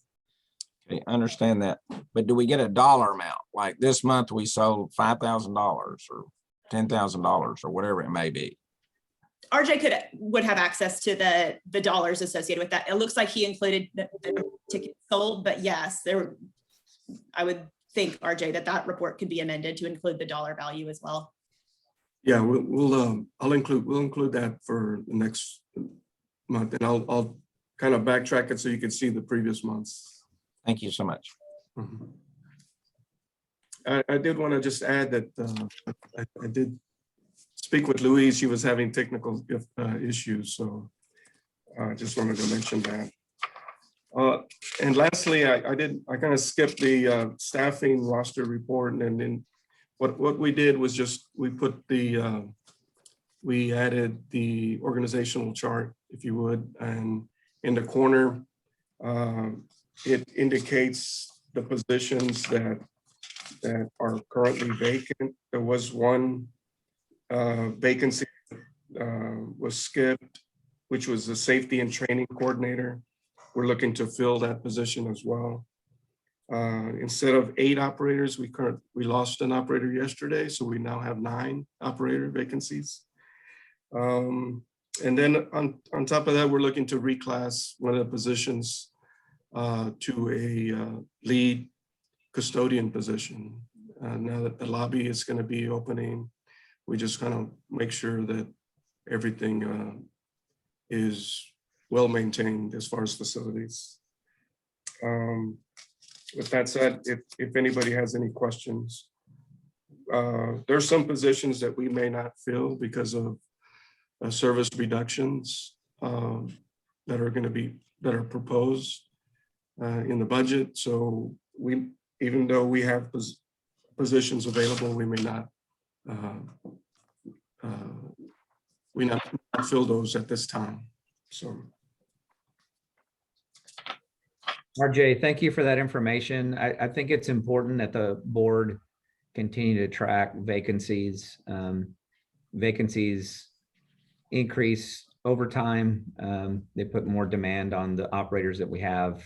Okay, understand that, but do we get a dollar amount? Like this month we sold $5,000 or $10,000 or whatever it may be. RJ would have access to the dollars associated with that. It looks like he included the tickets sold, but yes, I would think, RJ, that report could be amended to include the dollar value as well. Yeah, we'll include that for the next month, and I'll kind of backtrack it so you can see the previous months. Thank you so much. Mhm. I did want to just add that I did speak with Louise. She was having technical issues, so I just wanted to mention that. And lastly, I kind of skipped the staffing roster report, and then what we did was just we added the organizational chart, if you would, and in the corner it indicates the positions that are currently vacant. There was one vacancy was skipped, which was the safety and training coordinator. We're looking to fill that position as well. Instead of 8 operators, we lost an operator yesterday, so we now have 9 operator vacancies. And then on top of that, we're looking to reclass one of the positions to a lead custodian position. Now that the lobby is going to be opening, we just kind of make sure that everything is well maintained as far as facilities. With that said, if anybody has any questions, there's some positions that we may not fill because of service reductions. that are that are proposed in the budget. So even though we have positions available, we may not fill those at this time. So. RJ, thank you for that information. I think it's important that the board continue to track vacancies. Vacancies increase over time. They put more demand on the operators that we have.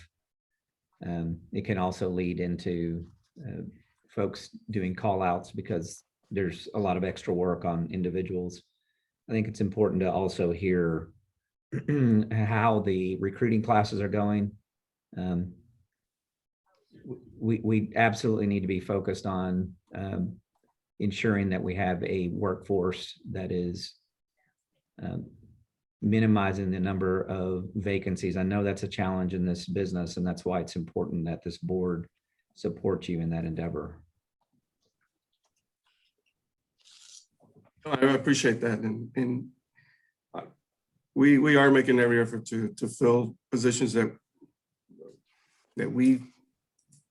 It can also lead into folks doing call outs because there's a lot of extra work on individuals. I think it's important to also hear how the recruiting classes are going. We absolutely need to be focused on ensuring that we have a workforce that is minimizing the number of vacancies. I know that's a challenge in this business, and that's why it's important that this board supports you in that endeavor. I appreciate that, and we are making every effort to fill positions that we,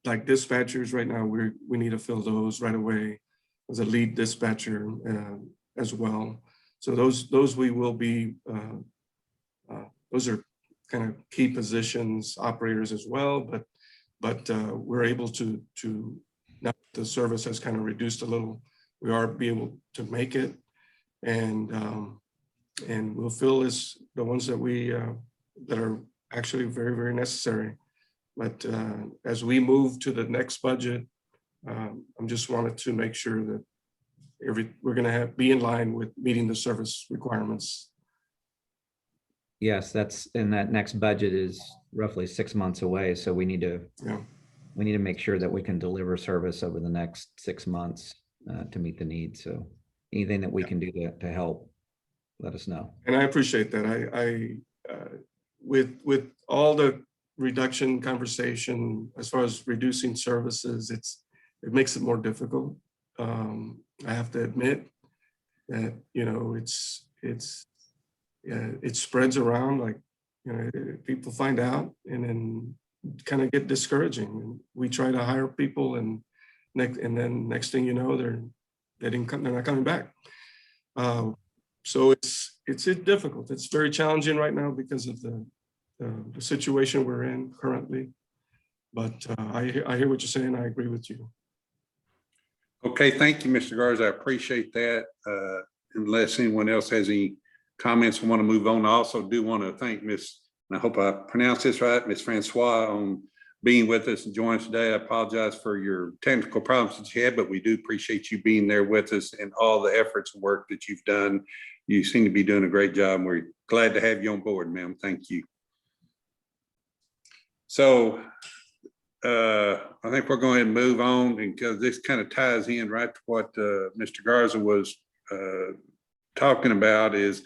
like dispatchers right now, we need to fill those right away as a lead dispatcher as well. So those we will be, those are kind of key positions, operators as well, but we're able to, now the service has kind of reduced a little, we are be able to make it, and we'll fill the ones that we, that are actually very, very necessary. But as we move to the next budget, I just wanted to make sure that we're going to be in line with meeting the service requirements. Yes, and that next budget is roughly 6 months away. So we need to make sure that we can deliver service over the next 6 months to meet the needs. So anything that we can do to help, let us know. And I appreciate that. With all the reduction conversation as far as reducing services, it makes it more difficult. I have to admit that, you know, it spreads around, like, you know, people find out and then kind of get discouraging. And we try to hire people, and then next thing you know, they're not coming back. So it's difficult. It's very challenging right now because of the situation we're in currently. But I hear what you're saying. I agree with you. Okay, thank you, Mr. Garza. I appreciate that. Unless anyone else has any comments, we want to move on. I also do want to thank Miss, and I hope I pronounced this right, Miss Francois, on being with us and joining us today. I apologize for your technical problems that you had, but we do appreciate you being there with us and all the efforts and work that you've done. You seem to be doing a great job, and we're glad to have you on board, ma'am. Thank you. So I think we're going to move on, because this kind of ties in right to what Mr. Garza was talking about, is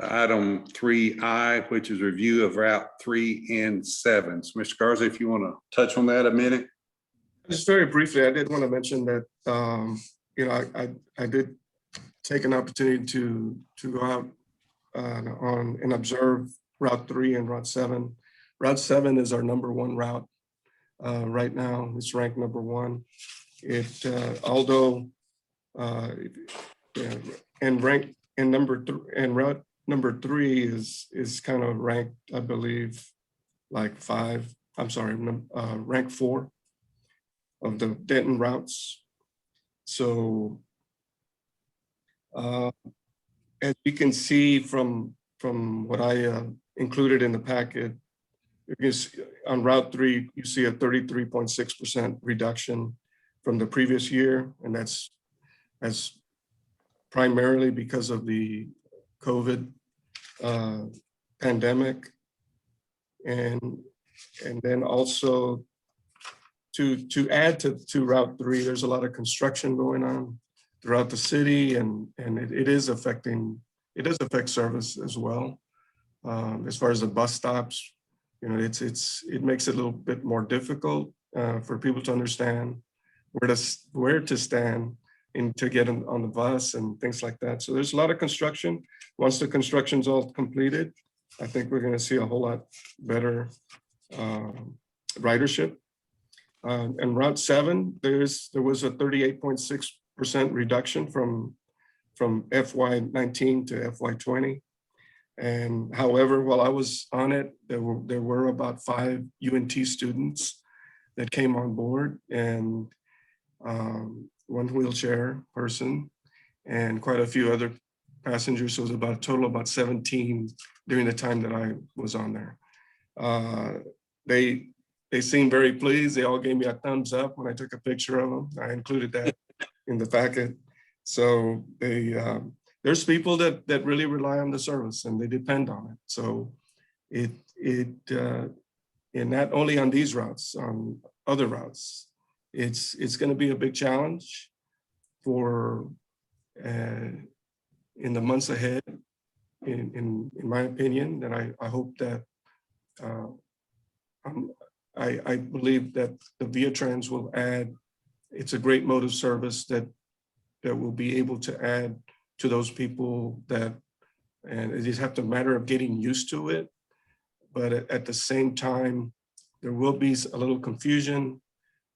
item 3I, which is review of Route 3 and 7. So Mr. Garza, if you want to touch on that a minute. Just very briefly, I did want to mention that, you know, I did take an opportunity to go out on and observe Route 3 and Route 7. Route 7 is our number 1 route. Right now, it's ranked number 1. Although route number 3 is kind of ranked, I believe, like 5. I'm sorry, rank 4 of the Denton routes. So as you can see from what I included in the packet, on Route 3, you see a 33.6% reduction from the previous year, and that's primarily because of the COVID pandemic, and then also to add to Route 3, there's a lot of construction going on throughout the city, and it does affect service as well. As far as the bus stops, you know, it makes it a little bit more difficult for people to understand where to stand and to get on the bus and things like that. So there's a lot of construction. Once the construction's all completed, I think we're going to see a whole lot better ridership. And Route 7, there was a 38.6% reduction from FY19 to FY20. And however, while I was on it, there were about 5 UNT students that came on board, and one wheelchair person and quite a few other passengers. So it was about a total of about 17 during the time that I was on there. They seemed very pleased. They all gave me a thumbs up when I took a picture of them. I included that in the packet. So there's people that really rely on the service and they depend on it. So and not only on these routes, on other routes, it's going to be a big challenge for in the months ahead, in my opinion. And I hope that I believe that the ViaTrans will add. It's a great mode of service that will be able to add to those people that, and it just have to matter of getting used to it. But at the same time, there will be a little confusion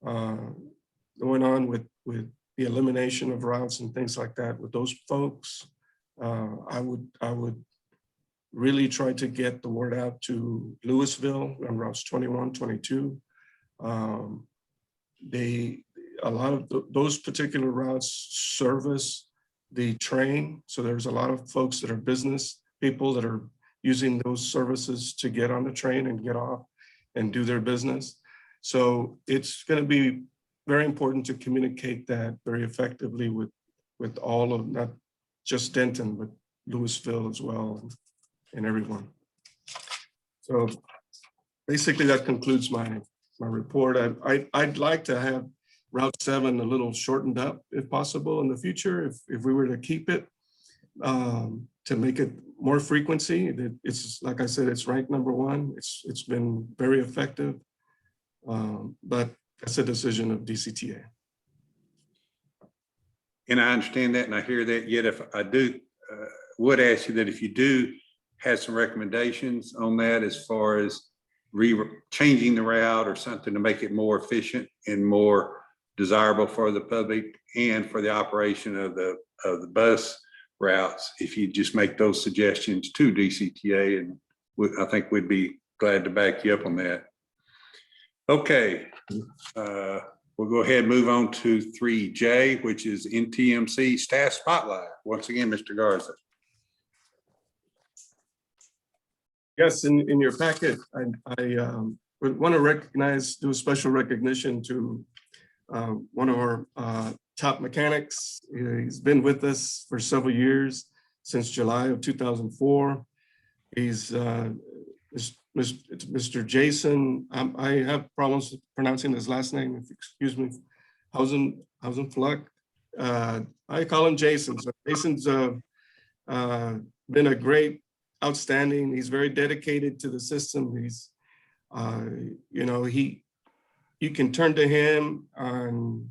going on with the elimination of routes and things like that with those folks. I would really try to get the word out to Louisville on routes 21, 22. A lot of those particular routes service the train. So there's a lot of folks that are business people that are using those services to get on the train and get off and do their business. So it's going to be very important to communicate that very effectively with all of, not just Denton, but Louisville as well, and everyone. So basically that concludes my report. I'd like to have Route 7 a little shortened up if possible in the future, if we were to keep it, to make it more frequency. It's, like I said, it's ranked #1. It's been very effective, but that's a decision of DCTA. And I understand that and I hear that, yet if I do, would ask you that if you do have some recommendations on that as far as changing the route or something to make it more efficient and more desirable for the public and for the operation of the bus routes, if you just make those suggestions to DCTA, and I think we'd be glad to back you up on that. Okay, we'll go ahead and move on to 3J, which is NTMC Staff Spotlight. Once again, Mr. Garza. Yes, in your packet, I would want to do a special recognition to one of our top mechanics. He's been with us for several years, since July of 2004. He's Mr. Jason. I have problems pronouncing his last name, if excuse me. Hausen Fluck. I call him Jason. So Jason's been a great, outstanding. He's very dedicated to the system. He's, you can turn to him and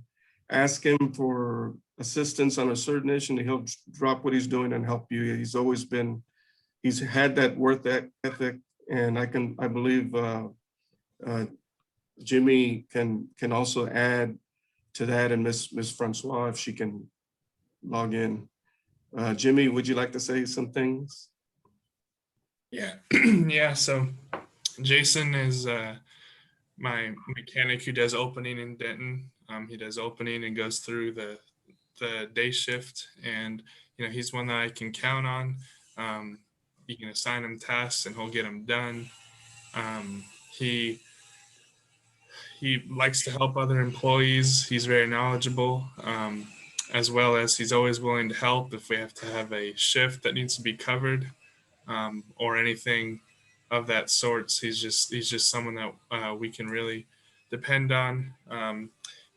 ask him for assistance on a certain issue, and he'll drop what he's doing and help you. He's had that work ethic, and I believe Jimmy can also add to that, and Miss Francois, if she can log in. Jimmy, would you like to say some things? Yeah, yeah. So Jason is my mechanic who does opening in Denton. He does opening and goes through the day shift, and he's one that I can count on. You can assign him tasks and he'll get them done. He likes to help other employees. He's very knowledgeable, as well as he's always willing to help if we have to have a shift that needs to be covered, or anything of that sorts. He's just someone that we can really depend on.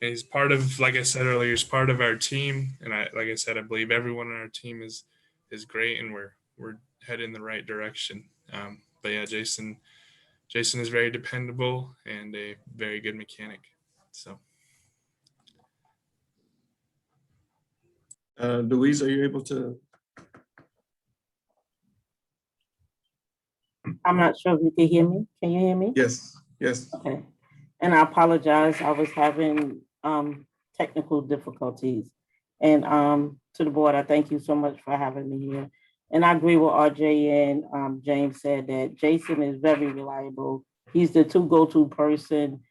And he's part of, like I said earlier, he's part of our team. And like I said, I believe everyone on our team is great, and we're heading in the right direction. But yeah, Jason is very dependable and a very good mechanic. So. Louise, are you able to? I'm not sure if you can hear me. Can you hear me? Yes, yes. Okay. And I apologize. I was having technical difficulties. And to the board, I thank you so much for having me here. And I agree with RJ and James said that Jason is very reliable. He's the go-to person.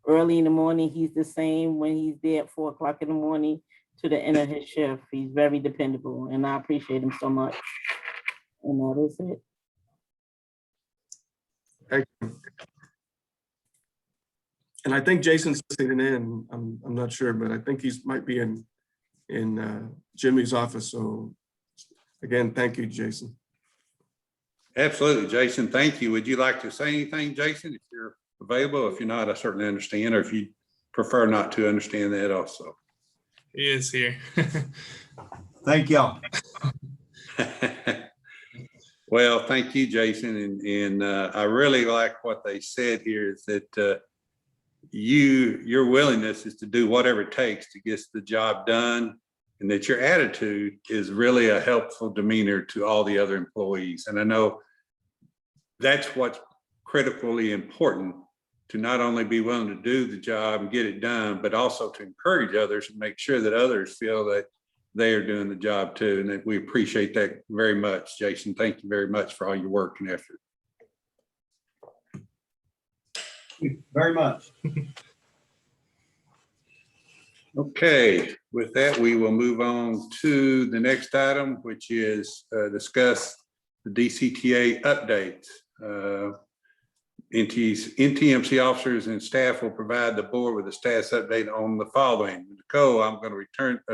Early in the morning, he's the same when he's there at 4 o'clock in the morning to the end of his shift. He's very dependable, and I appreciate him so much. And that is it. Thank you. And I think Jason's listening in. I'm not sure, but I think he's might be in Jimmy's office. So again, thank you, Jason. Absolutely, Jason. Thank you. Would you like to say anything, Jason, if you're available? If you're not, I certainly understand, or if you prefer not to, understand that also. He is here. Thank y'all. Well, thank you, Jason. And I really like what they said here is that your willingness is to do whatever it takes to get the job done, and that your attitude is really a helpful demeanor to all the other employees. And I know that's what's critically important, to not only be willing to do the job and get it done, but also to encourage others and make sure that others feel that they are doing the job too. And that we appreciate that very much. Jason, thank you very much for all your work and effort. Very much. Okay, with that, we will move on to the next item, which is discuss the DCTA updates. NTMC officers and staff will provide the board with a status update on the following. Nicole, I'm going to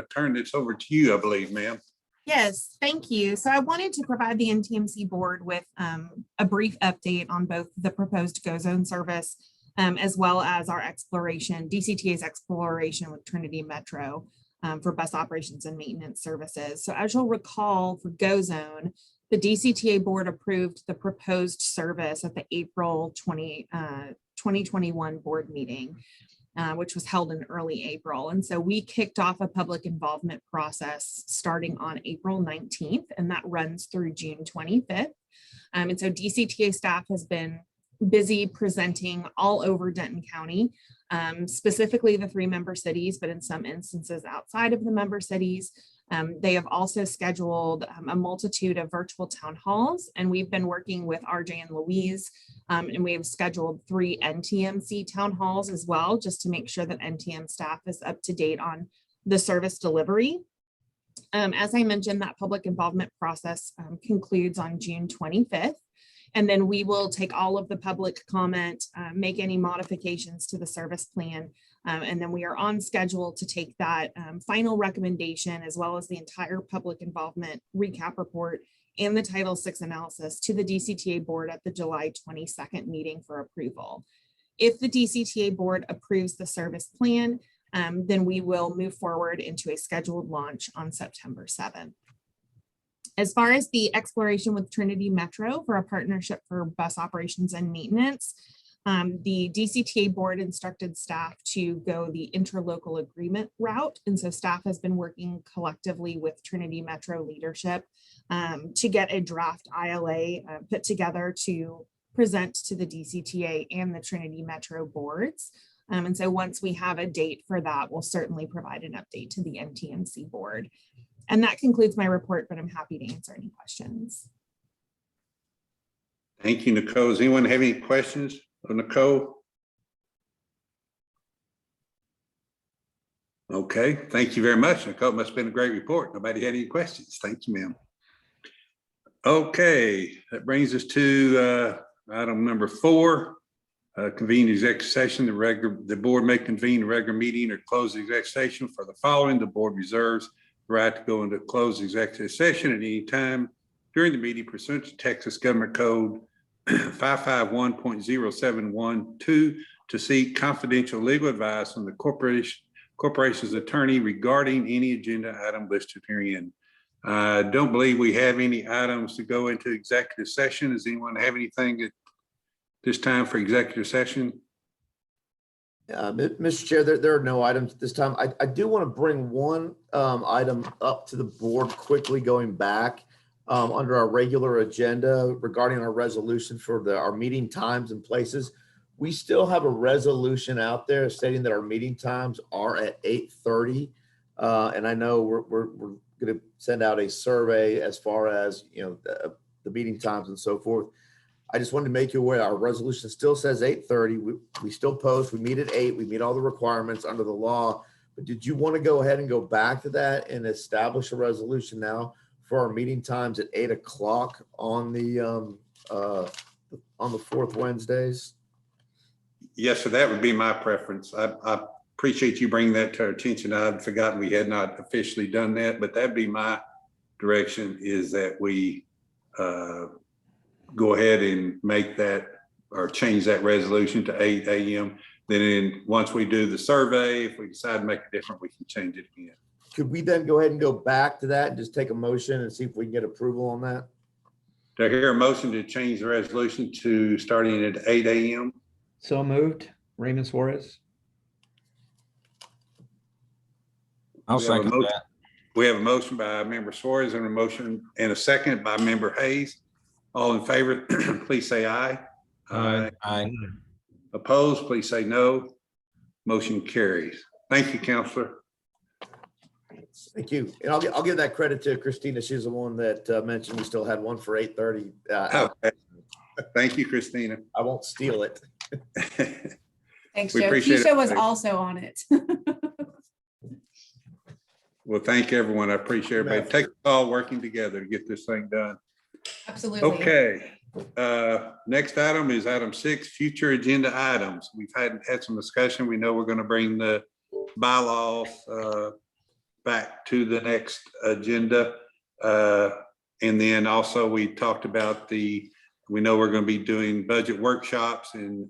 turn this over to you, I believe, ma'am. Yes, thank you. So I wanted to provide the NTMC board with a brief update on both the proposed Go Zone service as well as our exploration, DCTA's exploration with Trinity Metro for bus operations and maintenance services. So as you'll recall, for Go Zone, the DCTA board approved the proposed service at the April 2021 board meeting, which was held in early April. And so we kicked off a public involvement process starting on April 19th, and that runs through June 25th. And so DCTA staff has been busy presenting all over Denton County, specifically the 3 member cities, but in some instances outside of the member cities. They have also scheduled a multitude of virtual town halls, and we've been working with RJ and Louise, and we have scheduled 3 NTMC town halls as well, just to make sure that NTM staff is up to date on the service delivery. As I mentioned, that public involvement process concludes on June 25th. And then we will take all of the public comment, make any modifications to the service plan. And then we are on schedule to take that final recommendation, as well as the entire public involvement recap report and the Title VI analysis, to the DCTA board at the July 22nd meeting for approval. If the DCTA board approves the service plan, then we will move forward into a scheduled launch on September 7th. As far as the exploration with Trinity Metro for a partnership for bus operations and maintenance, the DCTA board instructed staff to go the interlocal agreement route. And so staff has been working collectively with Trinity Metro leadership to get a draft ILA put together to present to the DCTA and the Trinity Metro boards. And so once we have a date for that, we'll certainly provide an update to the NTMC board. And that concludes my report, but I'm happy to answer any questions. Thank you, Nicole. Does anyone have any questions of Nicole? Okay, thank you very much, Nicole. Must have been a great report. Nobody had any questions. Thank you, ma'am. Okay, that brings us to item number 4. Convene executive session. The board may convene a regular meeting or close the executive session for the following. The board reserves the right to go into closed executive session at any time during the meeting pursuant to Texas Government Code 551.0712 to seek confidential legal advice from the corporation's attorney regarding any agenda item listed herein. I don't believe we have any items to go into executive session. Does anyone have anything at this time for executive session? Mr. Chair, there are no items this time. I do want to bring one item up to the board quickly, going back. under our regular agenda regarding our resolution for our meeting times and places. We still have a resolution out there stating that our meeting times are at 8:30. And I know we're going to send out a survey as far as, the meeting times and so forth. I just wanted to make you aware, our resolution still says 8:30. We still post, we meet at 8, we meet all the requirements under the law. But did you want to go ahead and go back to that and establish a resolution now for our meeting times at 8 o'clock on the fourth Wednesdays? Yes, so that would be my preference. I appreciate you bringing that to our attention. I'd forgotten we had not officially done that, but that'd be my direction, is that we go ahead and make that or change that resolution to 8 a.m. Then once we do the survey, if we decide to make it different, we can change it again. Could we then go ahead and go back to that and just take a motion and see if we can get approval on that? Do I hear a motion to change the resolution to starting at 8 a.m.? So moved. Raymond Suarez. I'll We have a second motion- that. We have a motion by member Suarez and a motion and a second by member Hayes. All in favor, please say aye. Aye. Aye. Opposed, please say no. Motion carries. Thank you, Counselor. Thank you. And I'll give that credit to Christina. She's the one that mentioned we still had one for 8:30. Okay. Thank you, Christina. I won't steal it. Thanks, We Joe. appreciate it. Keisha was also on it. Well, thank everyone. I appreciate everybody. Yes. Take us all working together to get this thing done. Absolutely. Okay. Next item is item 6, future agenda items. We've had some discussion. We know we're going to bring the bylaws back to the next agenda. And then also we talked about we know we're going to be doing budget workshops, and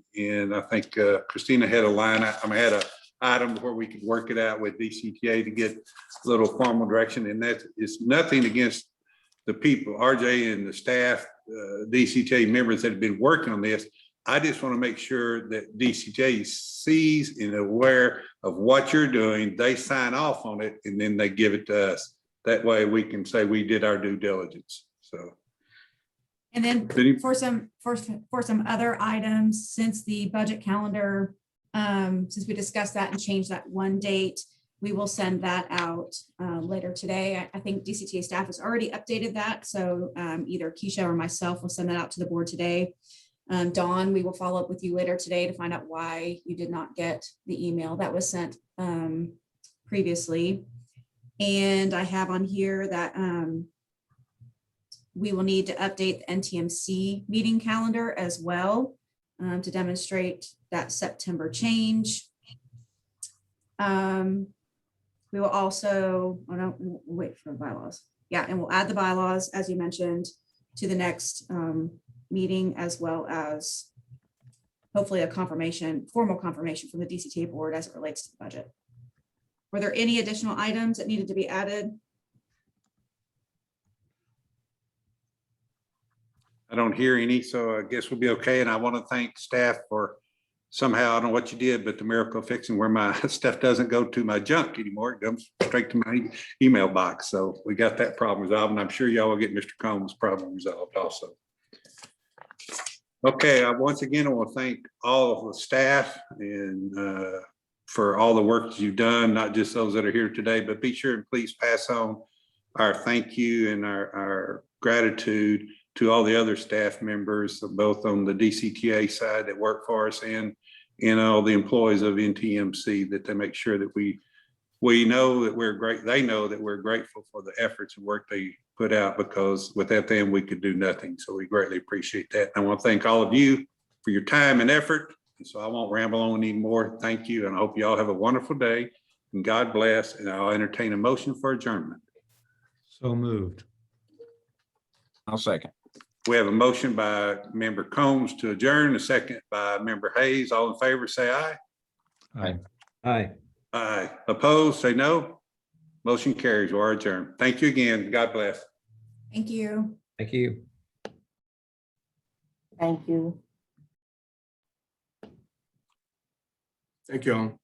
I think Christina had had an item where we could work it out with DCTA to get a little formal direction. And that is nothing against the people, RJ and the staff, DCTA members that have been working on this. I just want to make sure that DCTA sees and aware of what you're doing. They sign off on it and then they give it to us. That way we can say we did our due diligence. So. And then Any- for some other items, since the budget calendar, since we discussed that and changed that one date, we will send that out later today. I think DCTA staff has already updated that. So either Keisha or myself will send that out to the board today. Dawn, we will follow up with you later today to find out why you did not get the email that was sent previously. And I have on here that we will need to update the NTMC meeting calendar as well to demonstrate that September change. We will also, we'll wait for the bylaws. Yeah, and we'll add the bylaws, as you mentioned, to the next meeting, as well as hopefully a formal confirmation from the DCTA board as it relates to the budget. Were there any additional items that needed to be added? I don't hear any, so I guess we'll be okay. And I want to thank staff for somehow, I don't know what you did, but the miracle of fixing where my stuff doesn't go to my junk anymore. It comes straight to my email box. So we got that problem resolved, and I'm sure y'all will get Mr. Combs' problem resolved also. Okay, once again, I want to thank all of the staff and for all the work that you've done, not just those that are here today, but be sure and please pass on our thank you and our gratitude to all the other staff members, both on the DCTA side that work for us and all the employees of NTMC, that they make sure that we know that we're great. They know that we're grateful for the efforts and work they put out, because without them, we could do nothing. So we greatly appreciate that. I want to thank all of you for your time and effort. And so I won't ramble on anymore. Thank you. And I hope you all have a wonderful day, and God bless. And I'll entertain a motion for adjournment. So moved. I'll second. We have a motion by member Combs to adjourn, a second by member Hayes. All in favor, say aye. Aye. Aye. Aye. Opposed, say no. Motion carries. We're adjourned. Thank you again. God bless. Thank you. Thank you. Thank you. Thank you all.